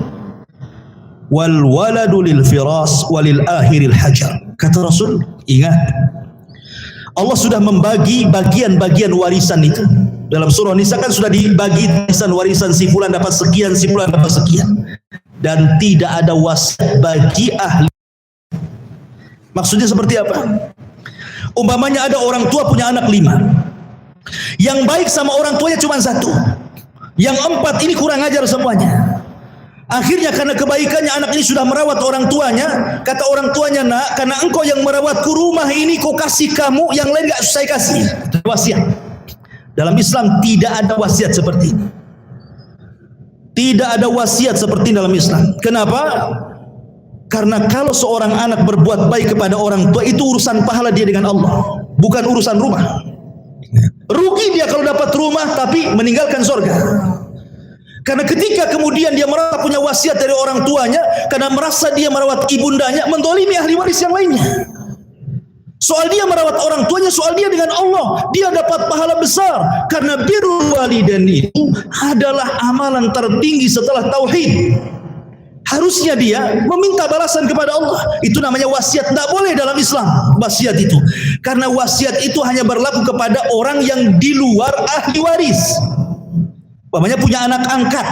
wal waladu lil firas walil akhiril hajar. Kata Rasul, ingat, Allah sudah membagi bagian-bagian warisan itu. Dalam surah Nisa kan sudah dibagi warisan si fulan dapat sekian, si fulan dapat sekian, dan tidak ada wasiat bagi ahli. Maksudnya seperti apa? Umpamanya ada orang tua punya anak 5, yang baik sama orang tuanya cuma 1, yang 4 ini kurang ajar semuanya. Akhirnya karena kebaikannya anak ini sudah merawat orang tuanya, kata orang tuanya, nak, karena engkau yang merawatku, rumah ini kau kasih kamu, yang lain gak saya kasih. Wasiat. Dalam Islam tidak ada wasiat seperti ini. Tidak ada wasiat seperti dalam Islam. Kenapa? Karena kalau seorang anak berbuat baik kepada orang tua, itu urusan pahala dia dengan Allah, bukan urusan rumah. Rugi dia kalau dapat rumah tapi meninggalkan surga. Karena ketika kemudian dia merasa punya wasiat dari orang tuanya, karena merasa dia merawat ibundanya, mendolimi ahli waris yang lainnya. Soal dia merawat orang tuanya, soal dia dengan Allah, dia dapat pahala besar. Karena birrul walidain itu adalah amalan tertinggi setelah tauhid. Harusnya dia meminta balasan kepada Allah. Itu namanya wasiat. Tidak boleh dalam Islam wasiat itu, karena wasiat itu hanya berlaku kepada orang yang di luar ahli waris. Umpamanya punya anak angkat,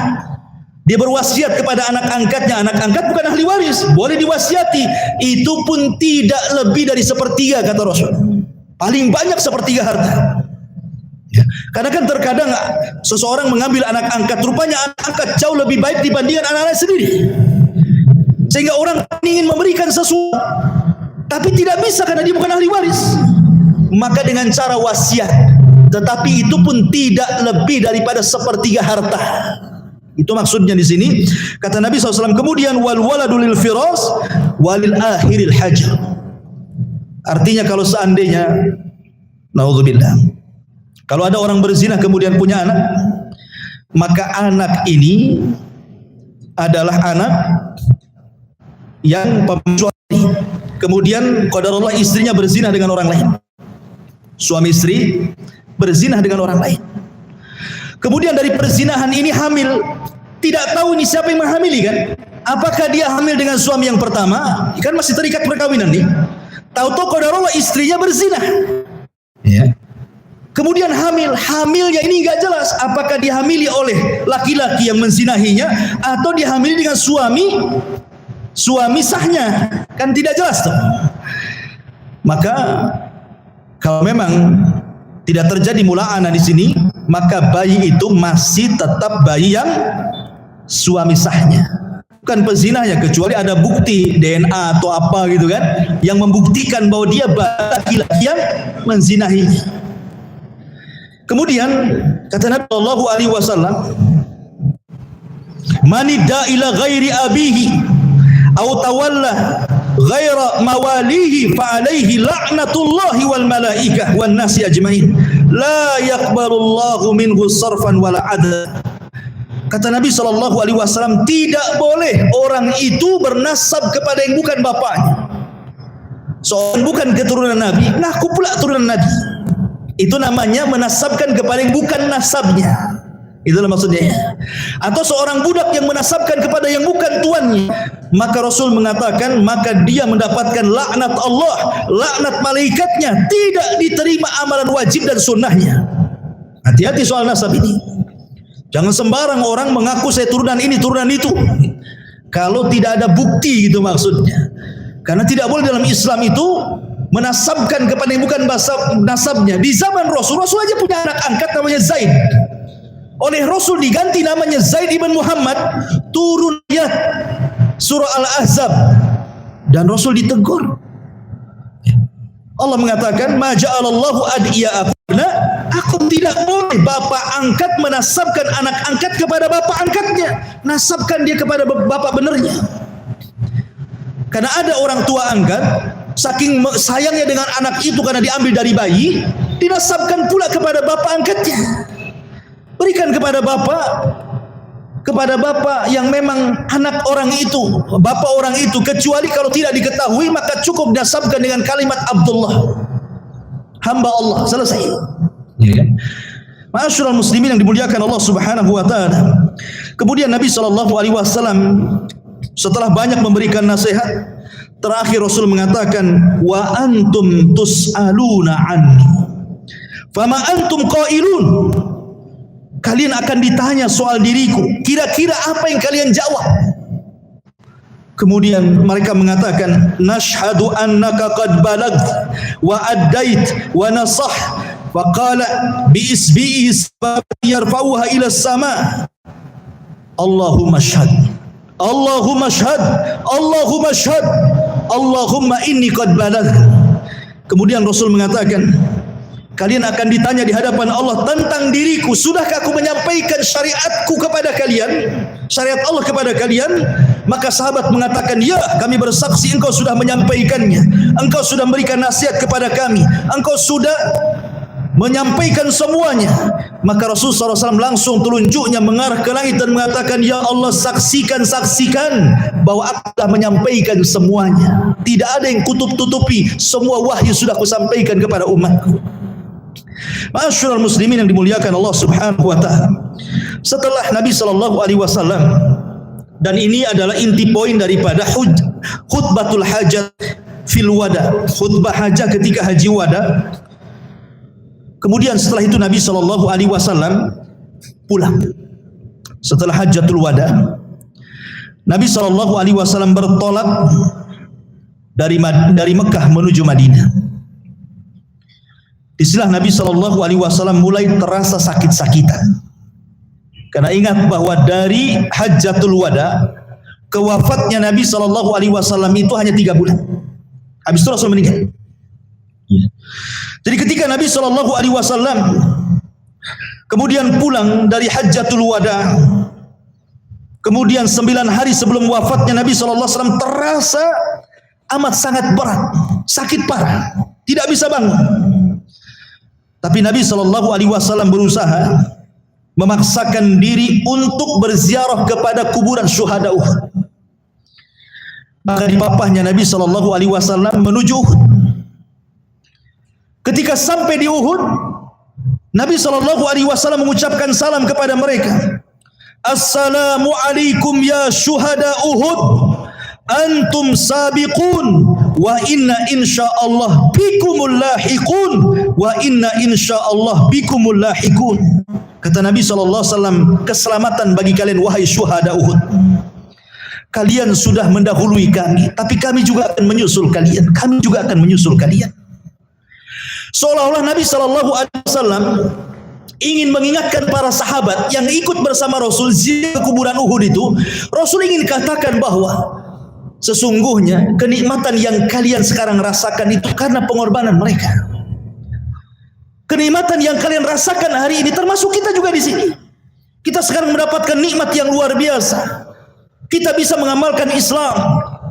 dia berwasiat kepada anak angkatnya. Anak angkat bukan ahli waris, boleh diwasiati. Itu pun tidak lebih dari sepertiga, kata Rasul. Paling banyak sepertiga harta. Ya. Karena kan terkadang seseorang mengambil anak angkat, rupanya anak angkat jauh lebih baik dibandingkan anak-anak sendiri, sehingga orang ingin memberikan sesuatu tapi tidak bisa karena dia bukan ahli waris. Maka dengan cara wasiat, tetapi itu pun tidak lebih daripada sepertiga harta. Itu maksudnya di sini. Kata Nabi SAW, kemudian wal waladu lil firas walil akhiril hajar. Artinya kalau seandainya, naudzubillah, kalau ada orang berzina kemudian punya anak, maka anak ini adalah anak yang suami. Kemudian qadarullah istrinya berzina dengan orang lain. Suami istri berzina dengan orang lain. Kemudian dari perzinahan ini hamil. Tidak tahu ini siapa yang menghamili kan? Apakah dia hamil dengan suami yang pertama? Kan masih terikat perkawinan nih. Tahu-tahu qadarullah istrinya berzina. Ya. Kemudian hamilnya ini enggak jelas apakah dihamili oleh laki-laki yang menzinahinya atau dihamili dengan suami sahnya, kan tidak jelas tuh. Maka kalau memang tidak terjadi mula'anah di sini, maka bayi itu masih tetap bayi yang suami sahnya, bukan pezinahnya, kecuali ada bukti DNA atau apa gitu kan yang membuktikan bahwa dia laki-laki yang menzinahinya. Kemudian kata Nabi sallallahu alaihi wasallam, "Man ila ghairi abihi aw tawalla ghaira mawalihi fa alaihi la'natullahi wal malaikah wan nasi ajmain la yaqbalullahu minhu sarfan wala adla." Kata Nabi sallallahu alaihi wasallam, tidak boleh orang itu bernasab kepada yang bukan bapaknya. Seorang bukan keturunan Nabi, ngaku pula keturunan Nabi. Itu namanya menasabkan kepada yang bukan nasabnya. Itulah maksudnya. Atau seorang budak yang menasabkan kepada yang bukan tuannya, maka Rasul mengatakan maka dia mendapatkan laknat Allah, laknat malaikatnya, tidak diterima amalan wajib dan sunnahnya. Hati-hati soal nasab ini. Jangan sembarang orang mengaku saya turunan ini, turunan itu, kalau tidak ada bukti, gitu maksudnya. Karena tidak boleh dalam Islam itu menasabkan kepada yang bukan nasabnya. Di zaman Rasul aja punya anak angkat namanya Zaid. Oleh Rasul diganti namanya Zaid ibn Muhammad, turun ayat surah Al-Ahzab, dan Rasul ditegur. Allah mengatakan, "Ma ja'alallahu adiya'akunna," aku tidak boleh bapak angkat menasabkan anak angkat kepada bapak angkatnya. Nasabkan dia kepada bapak benernya. Karena ada orang tua angkat, saking sayangnya dengan anak itu karena diambil dari bayi, dinasabkan pula kepada bapak angkatnya. Berikan kepada bapak yang memang anak orang itu, bapak orang itu, kecuali kalau tidak diketahui maka cukup dinasabkan dengan kalimat Abdullah, hamba Allah, selesai. Ma'asyiral muslimin yang dimuliakan Allah Subhanahu wa taala. Kemudian Nabi sallallahu alaihi wasallam setelah banyak memberikan nasihat, terakhir Rasul mengatakan, "Wa antum tus'aluna anni, fama antum qailun." Kalian akan ditanya soal diriku, kira-kira apa yang kalian jawab? Kemudian mereka mengatakan, "Nashhadu annaka qad balagh wa addait wa nasah." Faqala bi isbihi yarfa'uha ila as-sama'. Allahumma shahad, Allahumma shahad, Allahumma shahad, Allahumma inni qad balagh. Kemudian Rasul mengatakan, Kalian akan ditanya di hadapan Allah tentang diriku. Sudahkah aku menyampaikan syariatku kepada kalian? Syariat Allah kepada kalian? Maka sahabat mengatakan, ya, kami bersaksi engkau sudah menyampaikannya. Engkau sudah memberikan nasihat kepada kami. Engkau sudah menyampaikan semuanya. Maka Rasulullah SAW langsung telunjuknya mengarah ke langit dan mengatakan, ya Allah, saksikan bahwa aku telah menyampaikan semuanya. Tidak ada yang kutup-tutupi. Semua wahyu sudah kusampaikan kepada umatku. Ma'asyiral muslimin yang dimuliakan Allah Subhanahu wa taala. Setelah Nabi sallallahu alaihi wasallam, dan ini adalah inti poin daripada khutbatul hajat fil wada, khutbah hajah ketika haji wada. Kemudian setelah itu Nabi sallallahu alaihi wasallam pulang. Setelah hajatul wada, Nabi sallallahu alaihi wasallam bertolak dari Mekah menuju Madinah. Istilah Nabi sallallahu alaihi wasallam mulai terasa sakit-sakitan. Karena ingat bahwa dari hajatul wada ke wafatnya Nabi sallallahu alaihi wasallam itu hanya 3 bulan. Habis itu Rasul meninggal. Jadi ketika Nabi sallallahu alaihi wasallam kemudian pulang dari hajatul wada, kemudian 9 hari sebelum wafatnya Nabi sallallahu alaihi wasallam terasa amat sangat berat, sakit parah, tidak bisa bangun. Tapi Nabi sallallahu alaihi wasallam berusaha memaksakan diri untuk berziarah kepada kuburan syuhada Uhud. Maka dipapahnya Nabi sallallahu alaihi wasallam menuju Uhud. Ketika sampai di Uhud, Nabi sallallahu alaihi wasallam mengucapkan salam kepada mereka. Assalamu alaikum ya syuhada Uhud. Antum sabiqun wa inna insyaallah bikumul lahiqun wa inna insyaallah bikumul lahiqun. Kata Nabi sallallahu alaihi wasallam, keselamatan bagi kalian wahai syuhada Uhud. Kalian sudah mendahului kami, tapi kami juga akan menyusul kalian. Kami juga akan menyusul kalian. Seolah-olah Nabi sallallahu alaihi wasallam ingin mengingatkan para sahabat yang ikut bersama Rasul ziarah ke kuburan Uhud itu. Rasul ingin katakan bahwa sesungguhnya kenikmatan yang kalian sekarang rasakan itu karena pengorbanan mereka. Kenikmatan yang kalian rasakan hari ini termasuk kita juga di sini. Kita sekarang mendapatkan nikmat yang luar biasa. Kita bisa mengamalkan Islam.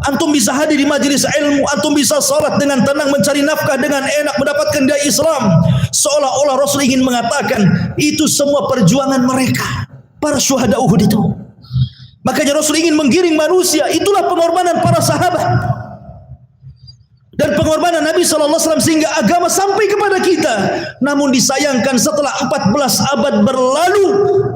Antum bisa hadir di majelis ilmu, antum bisa salat dengan tenang, mencari nafkah dengan enak, mendapatkan dai Islam. Seolah-olah Rasul ingin mengatakan itu semua perjuangan mereka, para syuhada Uhud itu. Makanya Rasul ingin menggiring manusia, itulah pengorbanan para sahabat dan pengorbanan Nabi SAW sehingga agama sampai kepada kita. Namun disayangkan setelah 14 abad berlalu,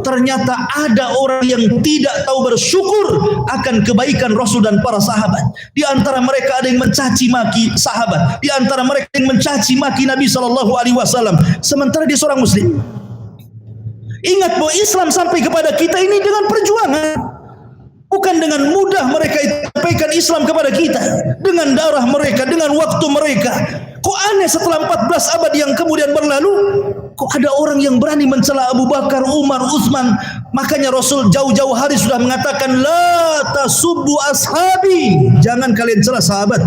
ternyata ada orang yang tidak tahu bersyukur akan kebaikan Rasul dan para sahabat. Di antara mereka ada yang mencaci maki sahabat, di antara mereka yang mencaci maki Nabi SAW, sementara dia seorang muslim. Ingat bahwa Islam sampai kepada kita ini dengan perjuangan. Bukan dengan mudah mereka sampaikan Islam kepada kita, dengan darah mereka, dengan waktu mereka. Kok aneh setelah 14 abad yang kemudian berlalu, kok ada orang yang berani mencela Abu Bakar, Umar, Utsman. Makanya Rasul jauh-jauh hari sudah mengatakan, la tasubbu ashabi, jangan kalian cela sahabat.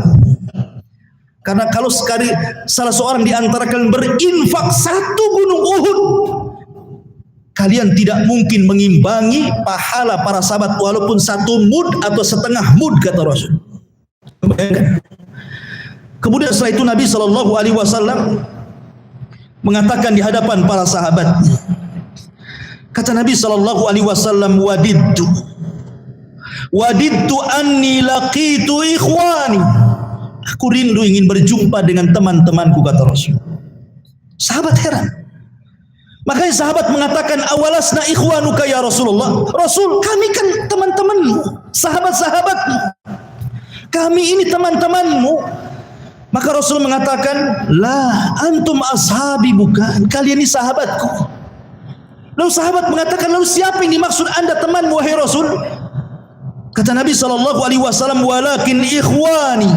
Karena kalau sekali salah seorang di antara kalian berinfak 1 gunung Uhud, kalian tidak mungkin mengimbangi pahala para sahabat walaupun 1 mud atau setengah mud, kata Rasul. Kemudian setelah itu Nabi SAW mengatakan di hadapan para sahabat, kata Nabi SAW, wadidtu anni laqitu ikhwani, aku rindu ingin berjumpa dengan teman-temanku, kata Rasul. Sahabat heran. Makanya sahabat mengatakan, awalasna ikhwanuka ya Rasulullah. Rasul, kami kan teman-temanmu, sahabat-sahabatmu. Kami ini teman-temanmu. Maka Rasul mengatakan, la antum ashabi, bukan, kalian ini sahabatku. Lalu sahabat mengatakan, lalu siapa yang dimaksud anda temanmu wahai Rasul? Kata Nabi SAW, walakin ikhwani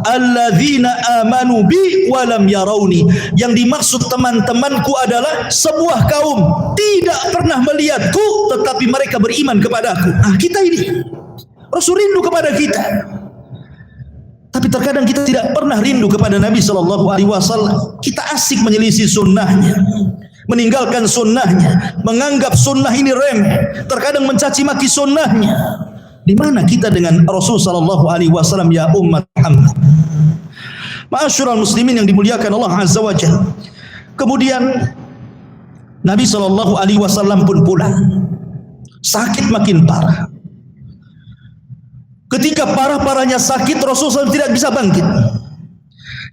alladzina amanu bi walam yarawni. Yang dimaksud teman-temanku adalah sebuah kaum tidak pernah melihatku tetapi mereka beriman kepadaku. Nah, kita ini Rasul rindu kepada kita. Tapi Terkadang kita tidak pernah rindu kepada Nabi Shallallahu Alaihi Wasallam. Kita asik menyelisih sunnahnya, meninggalkan sunnahnya, menganggap sunnah ini remeh. Terkadang mencaci maki sunnahnya. Di mana kita dengan Rasul Shallallahu Alaihi Wasallam ya umat Muhammad? Ma'asyiral muslimin yang dimuliakan Allah Azza wa Jalla. Kemudian Nabi Shallallahu Alaihi Wasallam pun pulang. Sakit makin parah. Ketika parah-parahnya sakit, Rasulullah SAW tidak bisa bangkit.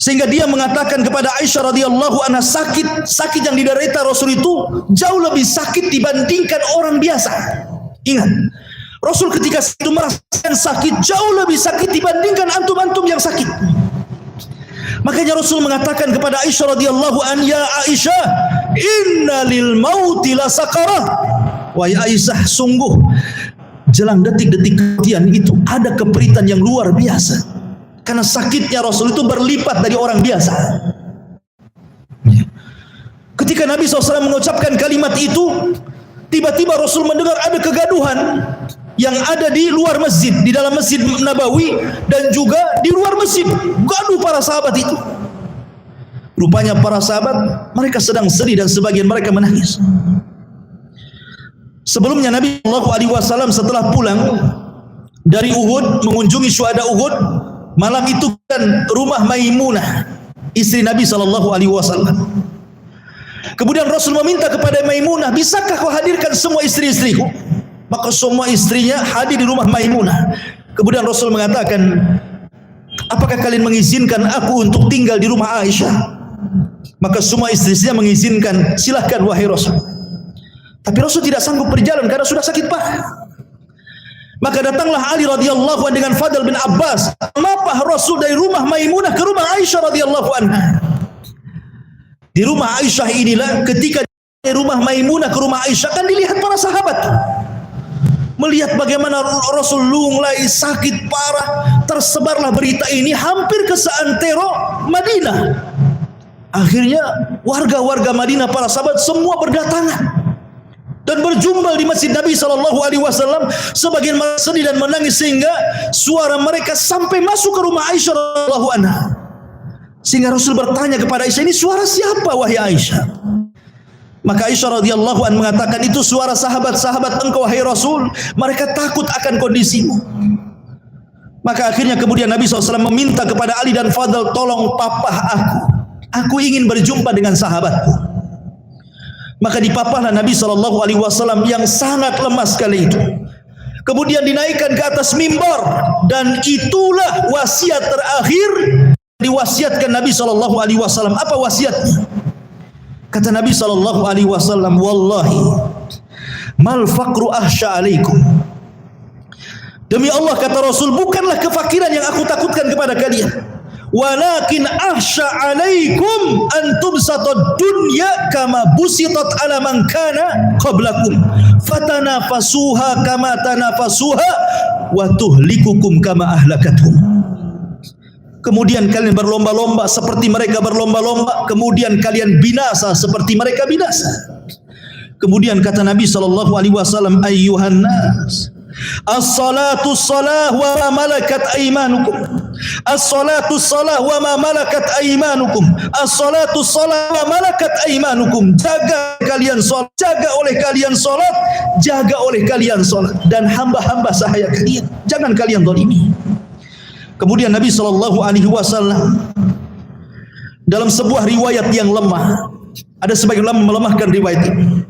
Sehingga dia mengatakan kepada Aisyah radhiyallahu anha, sakit yang diderita Rasul itu jauh lebih sakit dibandingkan orang biasa. Ingat, Rasul ketika itu merasakan sakit jauh lebih sakit dibandingkan antum-antum yang sakit. Makanya Rasul mengatakan kepada Aisyah radhiyallahu anha, ya Aisyah, inna lil mauti la sakarat. Wahai Aisyah, sungguh jelang detik-detik kematian itu ada keperitan yang luar biasa. Karena sakitnya Rasul itu berlipat dari orang biasa. Ketika Nabi SAW mengucapkan kalimat itu, tiba-tiba Rasul mendengar ada kegaduhan yang ada di luar masjid, di dalam Masjid Nabawi dan juga di luar masjid. Gaduh para sahabat itu. Rupanya para sahabat mereka sedang sedih dan sebagian mereka menangis. Sebelumnya Nabi Shallallahu Alaihi Wasallam setelah pulang dari Uhud, mengunjungi syuhada Uhud, malam itu kan rumah Maimunah, istri Nabi Shallallahu Alaihi Wasallam. Kemudian Rasul meminta kepada Maimunah, bisakah kau hadirkan semua istri-istriku? Maka semua istrinya hadir di rumah Maimunah. Kemudian Rasul mengatakan, apakah kalian mengizinkan aku untuk tinggal di rumah Aisyah? Maka semua istri-istrinya mengizinkan, silahkan wahai Rasul. Tapi Rasul tidak sanggup berjalan karena sudah sakit parah. Maka datanglah Ali radhiyallahu anhu dengan Fadl bin Abbas, mapah Rasul dari rumah Maimunah ke rumah Aisyah radhiyallahu anha. Di rumah Aisyah inilah ketika dari rumah Maimunah ke rumah Aisyah kan dilihat para sahabat. Melihat bagaimana Rasul lunglai sakit parah, tersebarlah berita ini hampir ke seantero Madinah. Akhirnya warga-warga Madinah, para sahabat semua berdatangan dan berjumpal di masjid Nabi Shallallahu Alaihi Wasallam. Sebagian mereka sedih dan menangis sehingga suara mereka sampai masuk ke rumah Aisyah radhiyallahu anha. Sehingga Rasul bertanya kepada Aisyah, ini suara siapa wahai Aisyah? Maka Aisyah radhiyallahu anha mengatakan, itu suara sahabat-sahabat engkau wahai Rasul. Mereka takut akan kondisimu. Maka akhirnya kemudian Nabi SAW meminta kepada Ali dan Fadl, tolong papah aku ingin berjumpa dengan sahabatku. Maka dipapahlah Nabi SAW yang sangat lemas kali itu. Kemudian dinaikkan ke atas mimbar, dan itulah wasiat terakhir diwasiatkan Nabi SAW. Apa wasiatnya? Kata Nabi SAW, wallahi mal faqru ahsya alaikum. Demi Allah, kata Rasul, bukanlah kefakiran yang aku takutkan kepada kalian, walakin ahsya alaikum an tubsatad dunya kama busitat ala man kana qablakum fatanafasuha kama tanafasuha wa tuhlikukum kama ahlakathum. Kemudian kalian berlomba-lomba seperti mereka berlomba-lomba, kemudian kalian binasa seperti mereka binasa. Kemudian kata Nabi SAW, ayyuhan nas, as-salatu salah wa ma malakat aymanukum. As-salatu salah wa ma malakat aymanukum. As-salatu salah wa malakat aymanukum. Jaga kalian salat, jaga oleh kalian salat, jaga oleh kalian salat, dan hamba-hamba sahaya kalian, jangan kalian zalimi. Kemudian Nabi SAW dalam sebuah riwayat yang lemah, ada sebagian ulama melemahkan riwayat ini,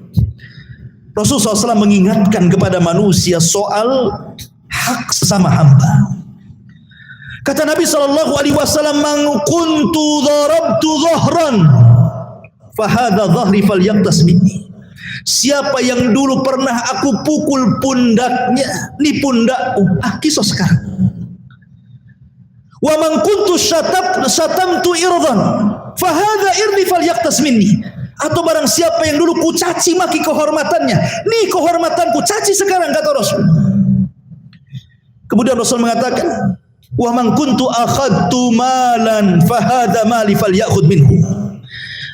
Rasulullah SAW mengingatkan kepada manusia soal hak sesama hamba. Kata Nabi SAW, man kuntu dharabtu dhahran fahadha dhahri falyaqtas minni. Siapa yang dulu pernah aku pukul pundaknya, ini pundakku, kisos sekarang. Wa man kuntu syatamtu irdan fahadha irdi falyaqtas minni. Atau barang siapa yang dulu ku caci maki kehormatannya, nih kehormatanku, caci sekarang, kata Rasul. Kemudian Rasul mengatakan, wa man kuntu akhadtu malan fahadha mali falyakhudh minhu.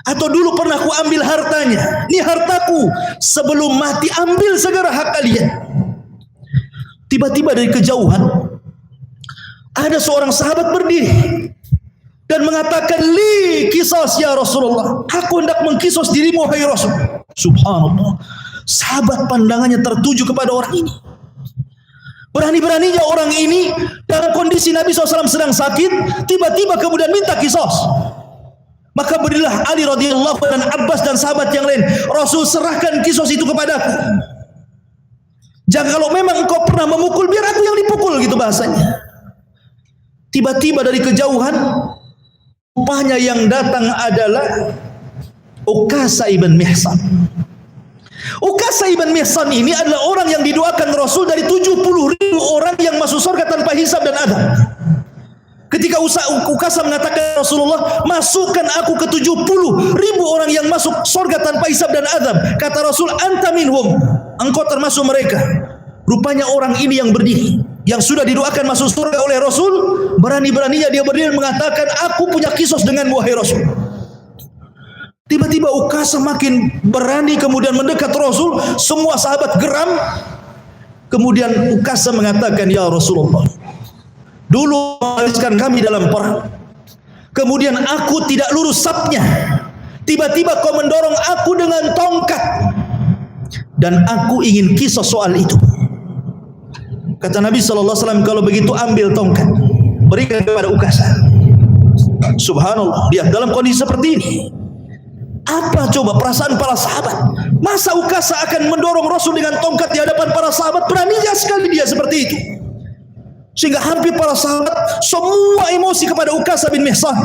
Atau dulu pernah ku ambil hartanya, nih hartaku, sebelum mati ambil segera hak kalian. Tiba-tiba dari kejauhan Ada seorang sahabat berdiri dan mengatakan, li qisas ya Rasulullah, aku hendak mengkisos dirimu wahai Rasul. Subhanallah, sahabat pandangannya tertuju kepada orang ini. Berani-beraninya orang ini dalam kondisi Nabi SAW sedang sakit, tiba-tiba kemudian minta kisos. Maka berilah Ali radhiyallahu dan Abbas dan sahabat yang lain, Rasul serahkan kisos itu kepadaku. Jangan, kalau memang engkau pernah memukul, biar aku yang dipukul, gitu bahasanya. Tiba-tiba dari kejauhan, rupanya yang datang adalah Ukasha ibn Mihsan. Ukasha ibn Mihsan ini adalah orang yang didoakan Rasul dari 70.000 orang yang masuk surga tanpa hisab dan adab. Ketika Ukasha mengatakan, Rasulullah, masukkan aku ke 70.000 orang yang masuk surga tanpa hisab dan adab. Kata Rasul, anta minhum, engkau termasuk mereka. Rupanya orang ini yang berdiri, yang sudah didoakan masuk surga oleh Rasul, berani-beraninya dia berdiri mengatakan, aku punya kisos dengan wahai Rasul. Tiba-tiba Ukasha makin berani kemudian mendekat Rasul. Semua sahabat geram. Kemudian Ukasha mengatakan, ya Rasulullah, dulu menghabiskan kami dalam perang, kemudian aku tidak lurus sapnya, tiba-tiba kau mendorong aku dengan tongkat, dan aku ingin kisah soal itu. Kata Nabi SAW, kalau begitu ambil tongkat, berikan kepada Ukasha. Subhanallah, lihat dalam kondisi seperti ini. Apa coba perasaan para sahabat? Masa Ukasha akan mendorong Rasul dengan tongkat di hadapan para sahabat? Beraninya sekali dia seperti itu. Sehingga hampir para sahabat semua emosi kepada Ukasha bin Mihsan.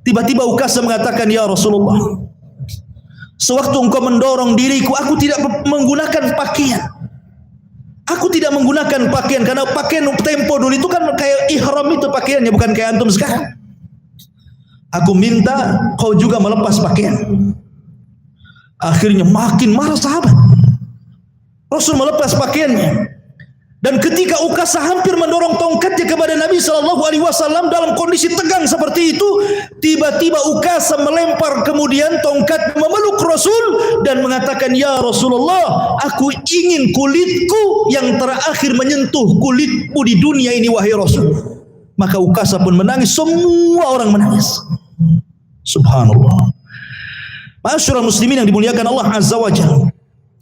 Tiba-tiba Ukasha mengatakan, ya Rasulullah, sewaktu engkau mendorong diriku, aku tidak menggunakan pakaian. Aku tidak menggunakan pakaian, karena pakaian tempo dulu itu kan kayak ihram itu pakaiannya, bukan kayak antum sekarang. Aku minta kau juga melepas pakaian. Akhirnya makin marah sahabat. Rasul melepas pakaiannya. Dan ketika Ukasha hampir mendorong tongkatnya kepada Nabi SAW dalam kondisi tegang seperti itu, tiba-tiba Ukasha melempar kemudian tongkat, memeluk Rasul dan mengatakan, ya Rasulullah, aku ingin kulitku yang terakhir menyentuh kulitmu di dunia ini wahai Rasul. Maka Ukasha pun menangis, semua orang menangis. Subhanallah. Ma'asyiral muslimin yang dimuliakan Allah Azza wa Jalla.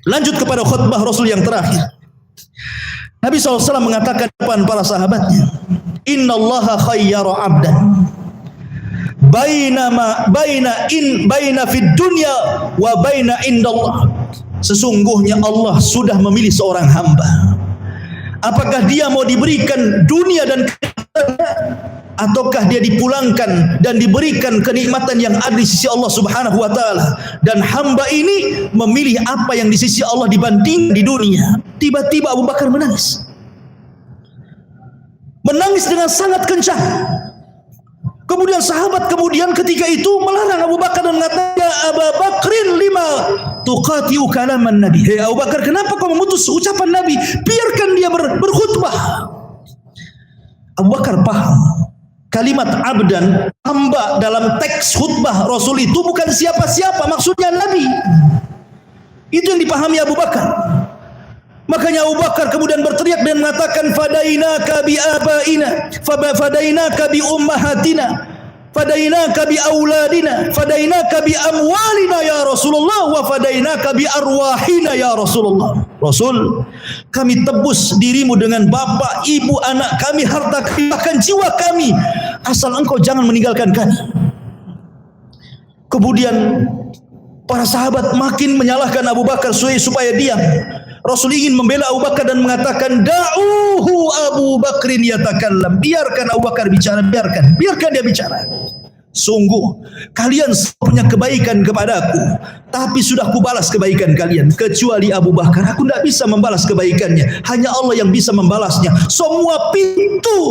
Lanjut kepada khutbah Rasul yang terakhir. Nabi SAW mengatakan depan para sahabatnya, Inna Allaha khayyara abdan baina fid dunya wa baina indallah. Sesungguhnya Allah sudah memilih seorang hamba. Apakah dia mau diberikan dunia dan kenikmatannya, ataukah dia dipulangkan dan diberikan kenikmatan yang ada di sisi Allah Subhanahu wa taala? Dan hamba ini memilih apa yang di sisi Allah dibanding di dunia. Tiba-tiba Abu Bakar menangis. Menangis dengan sangat kencang. Kemudian sahabat ketika itu melarang Abu Bakar dan mengatakan, ya Abu Bakrin lima tuqatiu kalaman Nabi. Hei Abu Bakar, kenapa kau memutus ucapan Nabi? Biarkan dia berkhutbah. Abu Bakar paham kalimat abdan, hamba, dalam teks khutbah Rasul itu bukan siapa-siapa, maksudnya Nabi. Itu yang dipahami Abu Bakar. Makanya Abu Bakar kemudian berteriak dan mengatakan, fadainaka bi abaina, fadainaka bi ummahatina, fadainaka bi auladina, fadainaka bi amwalina ya Rasulullah, wa fadainaka bi arwahina ya Rasulullah. Rasul, kami tebus dirimu dengan bapak, ibu, anak kami, harta kami, bahkan jiwa kami, asal engkau jangan meninggalkan kami. Kemudian para sahabat makin menyalahkan Abu Bakar supaya diam. Rasul ingin membela Abu Bakar dan mengatakan, da'uhu Abu Bakrin yatakallam. Biarkan Abu Bakar bicara, biarkan dia bicara. Sungguh kalian punya kebaikan kepadaku, tapi sudah kubalas kebaikan kalian. Kecuali Abu Bakar, aku tidak bisa membalas kebaikannya. Hanya Allah yang bisa membalasnya. Semua pintu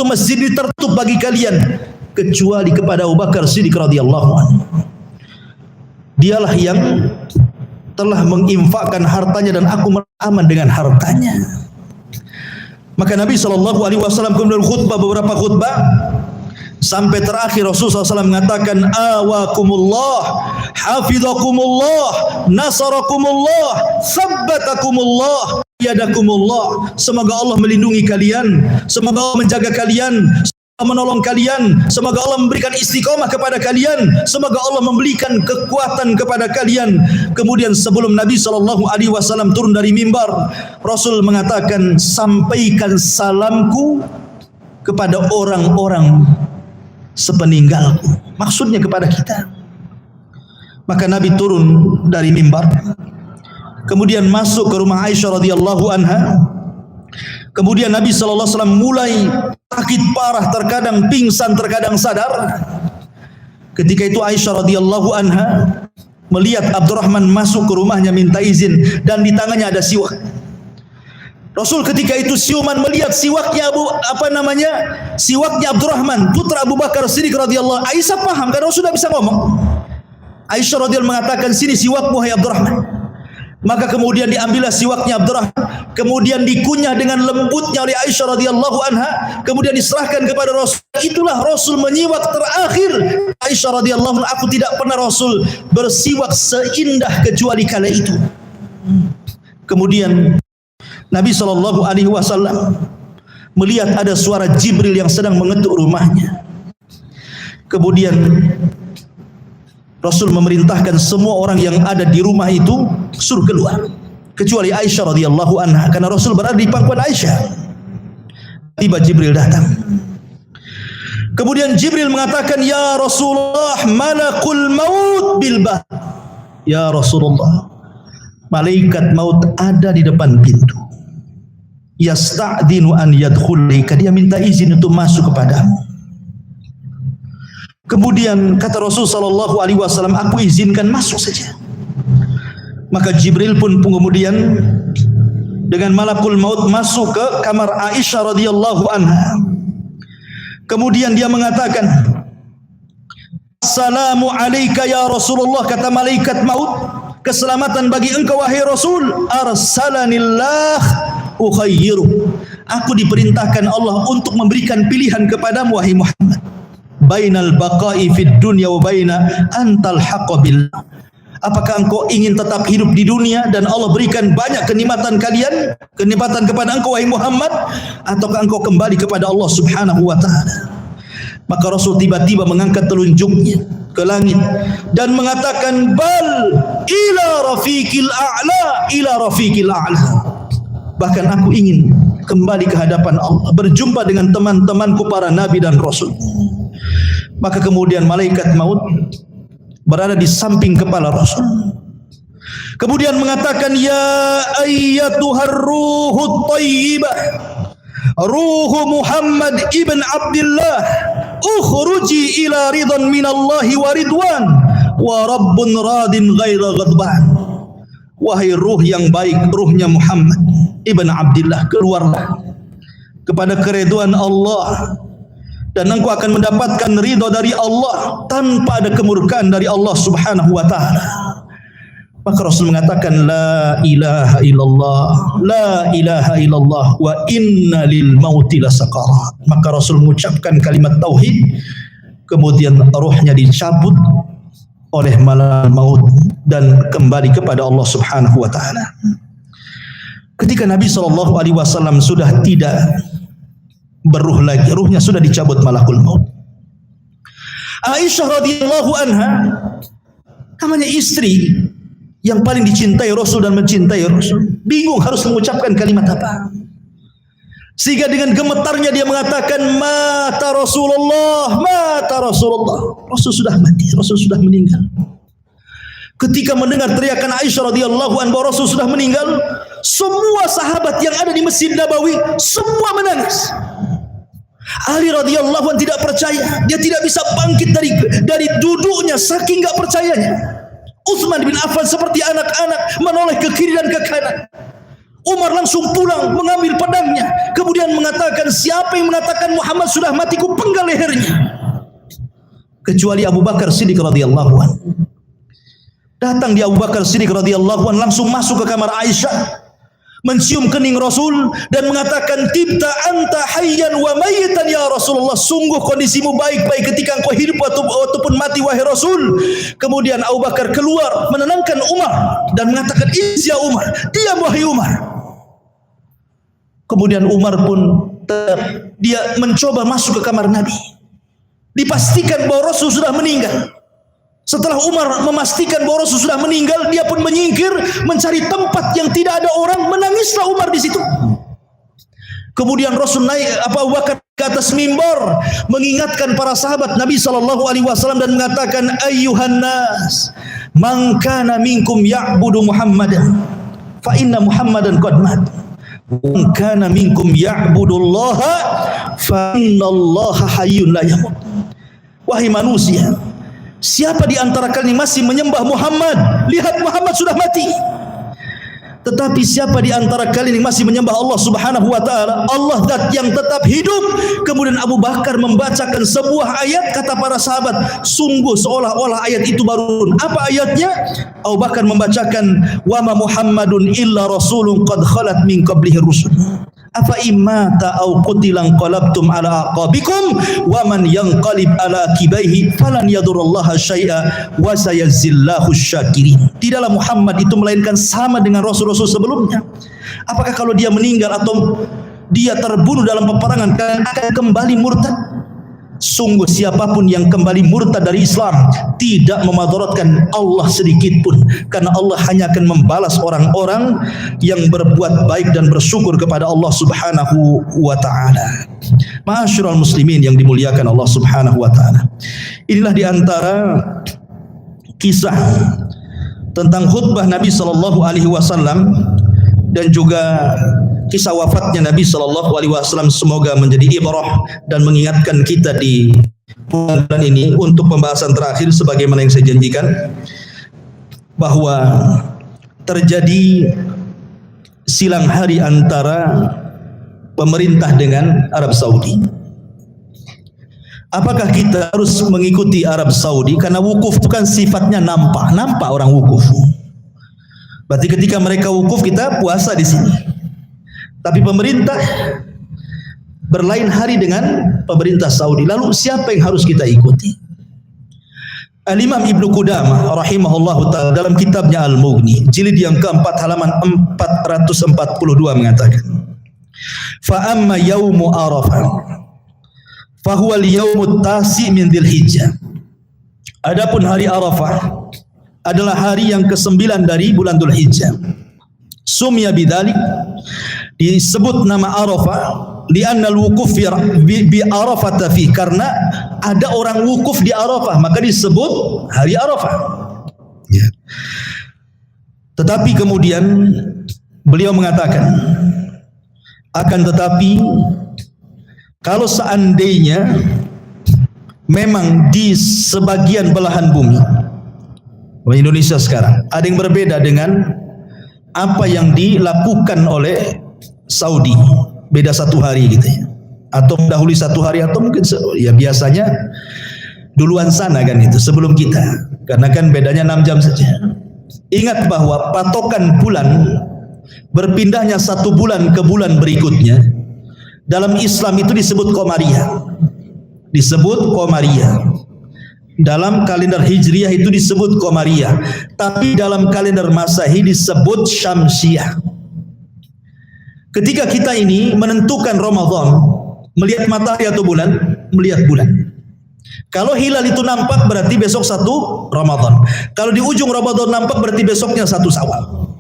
masjid tertutup bagi kalian, kecuali kepada Abu Bakar Siddiq radhiyallahu anhu. Dialah yang telah menginfakkan hartanya dan aku aman dengan hartanya. Maka Nabi SAW kemudian khutbah beberapa khutbah sampai terakhir Rasulullah SAW mengatakan, awakumullah, hafizakumullah, nasarakumullah, sabbatakumullah, yadakumullah, semoga Allah melindungi kalian, semoga Allah menjaga kalian, menolong kalian, semoga Allah memberikan istiqamah kepada kalian, semoga Allah memberikan kekuatan kepada kalian. Kemudian sebelum Nabi SAW turun dari mimbar, Rasul mengatakan, sampaikan salamku kepada orang-orang sepeninggalku, maksudnya kepada kita. Maka Nabi turun dari mimbar, kemudian masuk ke rumah Aisyah radhiyallahu anha. Kemudian Nabi SAW mulai sakit parah, terkadang pingsan, terkadang sadar. Ketika itu Aisyah radhiyallahu anha melihat Abdurrahman masuk ke rumahnya minta izin, dan di tangannya ada siwak. Rasul ketika itu siuman melihat siwaknya siwaknya Abdurrahman putra Abu Bakar Siddiq radhiyallahu. Aisyah paham karena Rasul sudah bisa ngomong. Aisyah radhiyallahu mengatakan, sini siwakmu hai Abdurrahman. Maka kemudian diambillah siwaknya Abdurrahman, kemudian dikunyah dengan lembutnya oleh Aisyah radhiyallahu anha, kemudian diserahkan kepada Rasul. Itulah Rasul menyiwak terakhir. Aisyah radhiyallahu anha, aku tidak pernah Rasul bersiwak seindah kecuali kala itu. Kemudian Nabi SAW melihat ada suara Jibril yang sedang mengetuk rumahnya. Kemudian Rasul memerintahkan semua orang yang ada di rumah itu suruh keluar, kecuali Aisyah radhiyallahu anha, karena Rasul berada di pangkuan Aisyah. Tiba Jibril datang. Kemudian Jibril mengatakan, ya Rasulullah, malakul maut bil bah. Ya Rasulullah, malaikat maut ada di depan pintu. Yasta'dinu an yadkhulaika, dia minta izin untuk masuk kepadamu. Kemudian kata Rasul sallallahu alaihi wasallam, aku izinkan masuk saja. Maka Jibril pun kemudian dengan malakul maut masuk ke kamar Aisyah radhiyallahu anha. Kemudian dia mengatakan, assalamu alayka ya Rasulullah, kata malaikat maut, keselamatan bagi engkau wahai Rasul. Arsalanillah ukhayyiru, aku diperintahkan Allah untuk memberikan pilihan kepadamu wahai Muhammad, bainal baqa'i fid dunya wa baina antal haqqa billah. Apakah engkau ingin tetap hidup di dunia dan Allah berikan banyak kenikmatan kepada engkau wahai Muhammad, ataukah engkau kembali kepada Allah Subhanahu wa taala? Maka Rasul tiba-tiba mengangkat telunjuknya ke langit dan mengatakan, bal ila rafiqil a'la, ila rafiqil a'la. Bahkan aku ingin kembali ke hadapan Allah, berjumpa dengan teman-temanku para nabi dan rasul. Maka kemudian malaikat maut berada di samping kepala Rasul. Kemudian mengatakan, ya ayyatuhar ruhut thayyibah, ruhu Muhammad ibn Abdullah, ukhruji ila ridhan minallahi wa ridwan wa rabbun radin ghaira ghadban. Wahai ruh yang baik, ruhnya Muhammad ibn Abdullah, keluarlah kepada keridhaan Allah, dan engkau akan mendapatkan ridha dari Allah tanpa ada kemurkaan dari Allah Subhanahu wa taala. Maka Rasul mengatakan, la ilaha illallah, la ilaha illallah, wa inna lil mauti lasaqarat. Maka Rasul mengucapkan kalimat tauhid, kemudian ruhnya dicabut oleh malaikat maut dan kembali kepada Allah Subhanahu wa taala. Ketika Nabi SAW sudah tidak beruh lagi, ruhnya sudah dicabut malakul maut, Aisyah radhiyallahu anha, namanya istri yang paling dicintai Rasul dan mencintai Rasul, bingung harus mengucapkan kalimat apa. Sehingga dengan gemetarnya dia mengatakan, mata Rasulullah, mata Rasulullah. Rasul sudah mati, Rasul sudah meninggal. Ketika mendengar teriakan Aisyah radhiyallahu anha bahwa Rasul sudah meninggal, semua sahabat yang ada di Masjid Nabawi semua menangis. Ali radhiyallahu anhu tidak percaya, dia tidak bisa bangkit dari duduknya saking enggak percayanya. Utsman bin Affan seperti anak-anak menoleh ke kiri dan ke kanan. Umar langsung pulang mengambil pedangnya, kemudian mengatakan, siapa yang mengatakan Muhammad sudah mati, ku penggal lehernya. Kecuali Abu Bakar Siddiq radhiyallahu anhu. Datang dia Abu Bakar Siddiq radhiyallahu anhu, langsung masuk ke kamar Aisyah, mencium kening Rasul dan mengatakan, tibta anta hayyan wa mayyitan ya Rasulullah, sungguh kondisimu baik-baik ketika engkau hidup ataupun mati wahai Rasul. Kemudian Abu Bakar keluar menenangkan Umar dan mengatakan, ya Umar, diam wahai Umar. Kemudian Umar pun dia mencoba masuk ke kamar Nabi. Dipastikan bahwa Rasul sudah meninggal. Setelah Umar memastikan bahwa Rasul sudah meninggal, dia pun menyingkir mencari tempat yang tidak ada orang. Menangislah Umar di situ. Kemudian Rasul naik Abu Bakar ke atas mimbar mengingatkan para sahabat Nabi SAW dan mengatakan, ayyuhan nas, man kana minkum ya'budu Muhammadan fa inna Muhammadan qad mat. Man kana minkum ya'budullaha fa innallaha hayyun la yamut. Wahai manusia, siapa di antara kalian masih menyembah Muhammad? Lihat, Muhammad sudah mati. Tetapi siapa di antara kalian yang masih menyembah Allah Subhanahu wa taala, Allah zat yang tetap hidup. Kemudian Abu Bakar membacakan sebuah ayat, kata para sahabat, sungguh seolah-olah ayat itu baru. Apa ayatnya? Abu Bakar membacakan, wa ma Muhammadun illa rasulun qad khalat min qablihi rusul. Afa imata au qutilan qalabtum ala aqabikum wa man yanqalib ala akibaihi falan yadurrallaha syai'a wa sayazillahu syakirin. Tidaklah Muhammad itu melainkan sama dengan rasul-rasul sebelumnya. Apakah kalau dia meninggal atau dia terbunuh dalam peperangan akan kembali murtad? Sungguh siapapun yang kembali murtad dari Islam tidak memadaratkan Allah sedikit pun, karena Allah hanya akan membalas orang-orang yang berbuat baik dan bersyukur kepada Allah Subhanahu wa taala. Ma'asyiral muslimin yang dimuliakan Allah Subhanahu wa taala. Inilah di antara kisah tentang khutbah Nabi sallallahu alaihi wasallam dan juga kisah wafatnya Nabi SAW. Semoga menjadi ibrah dan mengingatkan kita di bulan ini. Untuk pembahasan terakhir, sebagaimana yang saya janjikan, bahwa terjadi silang hari antara pemerintah dengan Arab Saudi. Apakah kita harus mengikuti Arab Saudi? Karena wukuf itu kan sifatnya nampak orang wukuf. Berarti ketika mereka wukuf, kita puasa di sini. Tapi pemerintah berlain hari dengan pemerintah Saudi. Lalu siapa yang harus kita ikuti? Al-Imam Ibnu Qudamah rahimahullahu ta'ala dalam kitabnya Al-Mughni jilid yang keempat halaman 442 mengatakan, fa amma yaumu Arafah fa huwa al-yaumut tasi' min Dzulhijjah. Adapun hari Arafah adalah hari yang ke-9 dari bulan Dzulhijjah. Sumya bidzalik, disebut nama Arafah li'anna al-wukuf bi Arafah fi, karena ada orang wukuf di Arafah maka disebut hari Arafah. Ya. Tetapi kemudian beliau mengatakan, akan tetapi kalau seandainya memang di sebagian belahan bumi Indonesia sekarang ada yang berbeda dengan apa yang dilakukan oleh Saudi, beda 1 hari gitu ya, atau mendahului 1 hari, atau mungkin ya biasanya duluan sana kan itu sebelum kita, karena kan bedanya 6 jam saja. Ingat bahwa patokan bulan berpindahnya 1 bulan ke bulan berikutnya dalam Islam itu disebut Qamariyah. Dalam kalender Hijriyah itu disebut Qamariyah, tapi dalam kalender Masehi disebut Syamsiyah. Ketika kita ini menentukan Ramadan, melihat matahari atau bulan? Melihat bulan. Kalau hilal itu nampak berarti besok 1 Ramadan. Kalau di ujung Ramadan nampak berarti besoknya 1 Syawal.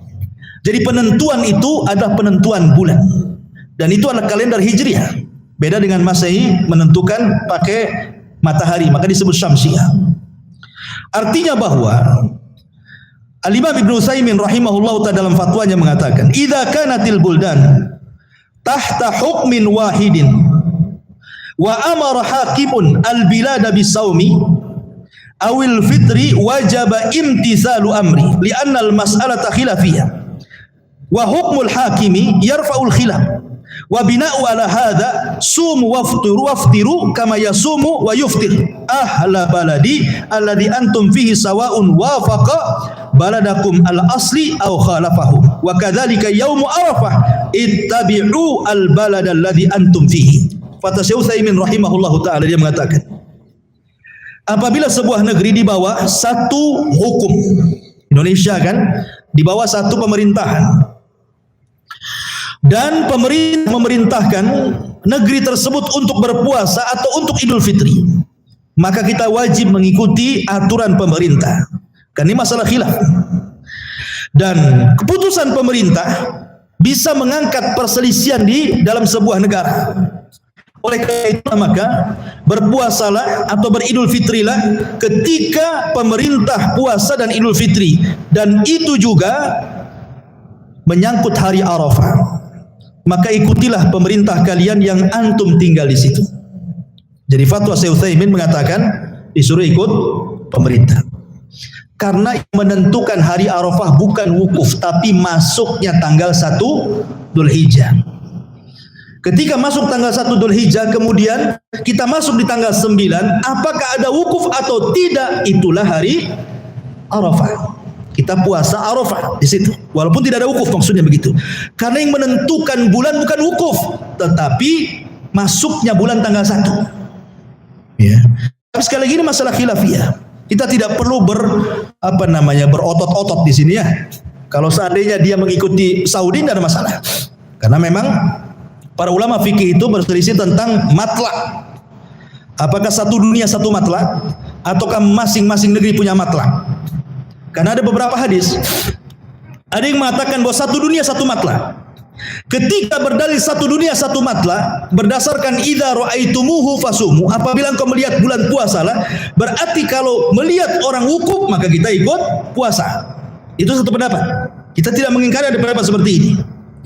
Jadi penentuan itu adalah penentuan bulan. Dan itu adalah kalender Hijriyah. Beda dengan Masehi menentukan pakai matahari, maka disebut Syamsiyah. Artinya bahwa Al-Imam Ibnu Utsaimin rahimahullahu ta'ala dalam fatwanya mengatakan, idza kanatil buldan tahta hukmin wahidin wa amara hakimun al-bilada bisawmi awil fitri wajaba imtithalu amri li'anna al-mas'alata khilafiyah wa hukmul hakimi yarfa'ul khilaf wa bina'u ala hadha sumu waftiru kama yasumu wa yuftir ahla baladi alladhi antum fihi sawa'un wafaqa baladakum al-asli aw khalafahu wa kadzalika yaumu arafah ittabi'u al-balad alladhi antum fihi. Kata Syekh Utsaimin rahimahullahu taala, dia mengatakan, apabila sebuah negeri di bawah 1 hukum, Indonesia kan di bawah 1 pemerintahan, dan pemerintah memerintahkan negeri tersebut untuk berpuasa atau untuk Idul Fitri, maka kita wajib mengikuti aturan pemerintah. Kan ini masalah khilaf. Dan keputusan pemerintah bisa mengangkat perselisihan di dalam sebuah negara. Oleh karena itu maka berpuasalah atau beridul fitrilah ketika pemerintah puasa dan Idul Fitri, dan itu juga menyangkut hari Arafah. Maka ikutilah pemerintah kalian yang antum tinggal di situ. Jadi fatwa Syekh Utsaimin mengatakan disuruh ikut pemerintah. Karena menentukan hari Arafah bukan wukuf, tapi masuknya tanggal 1 Dzulhijjah. Ketika masuk tanggal 1 Dzulhijjah, kemudian kita masuk di tanggal 9, apakah ada wukuf atau tidak, itulah hari Arafah. Kita puasa Arafah di situ, walaupun tidak ada wukuf, maksudnya begitu. Karena yang menentukan bulan bukan wukuf, tetapi masuknya bulan tanggal 1. Ya. Tapi sekali lagi ini masalah khilafiyah. Kita tidak perlu berotot-otot di sini ya. Kalau seandainya dia mengikuti Saudi tidak ada masalah. Karena memang para ulama fikih itu berselisih tentang matlak. Apakah satu dunia satu matlak ataukah masing-masing negeri punya matlak? Karena ada beberapa hadis. Ada yang mengatakan bahwa satu dunia satu matlak. Ketika berdalil satu dunia satu matlak berdasarkan idza ra'aitumuhu fasumu, apabila engkau melihat bulan puasalah, berarti kalau melihat orang wukuf maka kita ikut puasa. Itu satu pendapat. Kita tidak mengingkari ada pendapat seperti ini.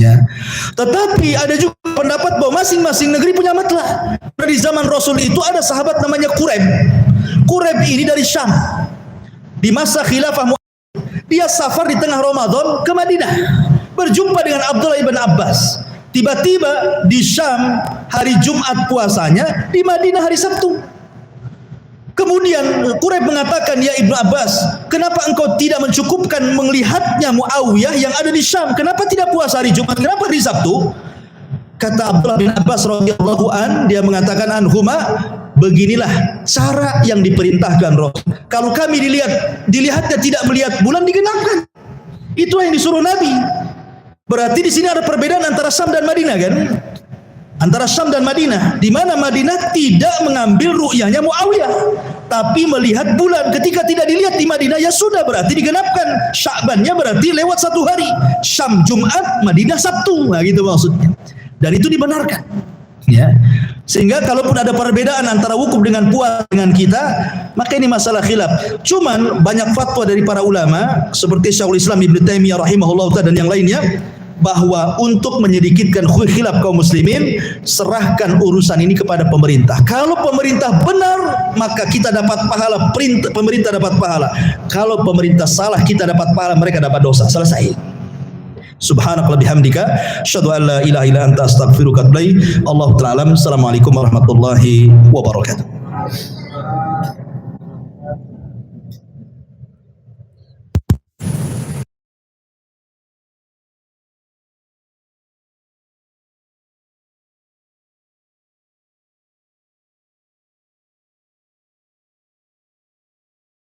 Ya. Tetapi ada juga pendapat bahwa masing-masing negeri punya matlak. Di zaman Rasul itu ada sahabat namanya Quraib. Quraib ini dari Syam. Di masa khilafah dia safar di tengah Ramadan ke Madinah, berjumpa dengan Abdullah ibn Abbas. Tiba-tiba di Syam hari Jumat puasanya, di Madinah hari Sabtu. Kemudian Quraib mengatakan, ya Ibnu Abbas, kenapa engkau tidak mencukupkan melihatnya Muawiyah yang ada di Syam? Kenapa tidak puasa hari Jumat? Kenapa hari Sabtu? Kata Abdullah bin Abbas radhiyallahu an, dia mengatakan anhuma, beginilah cara yang diperintahkan Rasul. Kalau kami dilihatnya tidak melihat bulan, digenapkan. Itu yang disuruh Nabi. Berarti di sini ada perbedaan antara Syam dan Madinah kan? Antara Syam dan Madinah, di mana Madinah tidak mengambil ru'yahnya Muawiyah, tapi melihat bulan. Ketika tidak dilihat di Madinah, ya sudah, berarti digenapkan. Sya'bannya berarti lewat 1 hari. Syam Jumat, Madinah Sabtu. Nah gitu maksudnya. Dan itu dibenarkan. Ya. Sehingga kalaupun ada perbedaan antara wukuf dengan puasa dengan kita, maka ini masalah khilaf. Cuman banyak fatwa dari para ulama seperti Syekhul Islam Ibnu Taimiyah rahimahullah dan yang lainnya, bahwa untuk menyedikitkan khilaf kaum muslimin, serahkan urusan ini kepada pemerintah. Kalau pemerintah benar, maka kita dapat pahala, pemerintah dapat pahala. Kalau pemerintah salah, kita dapat pahala, mereka dapat dosa. Selesai. Subhanallah bihamdika, asyhadu an la ilaha illa anta astaghfiruka wa atubu ilaik. Allahu ta'ala alam. Assalamualaikum warahmatullahi wabarakatuh.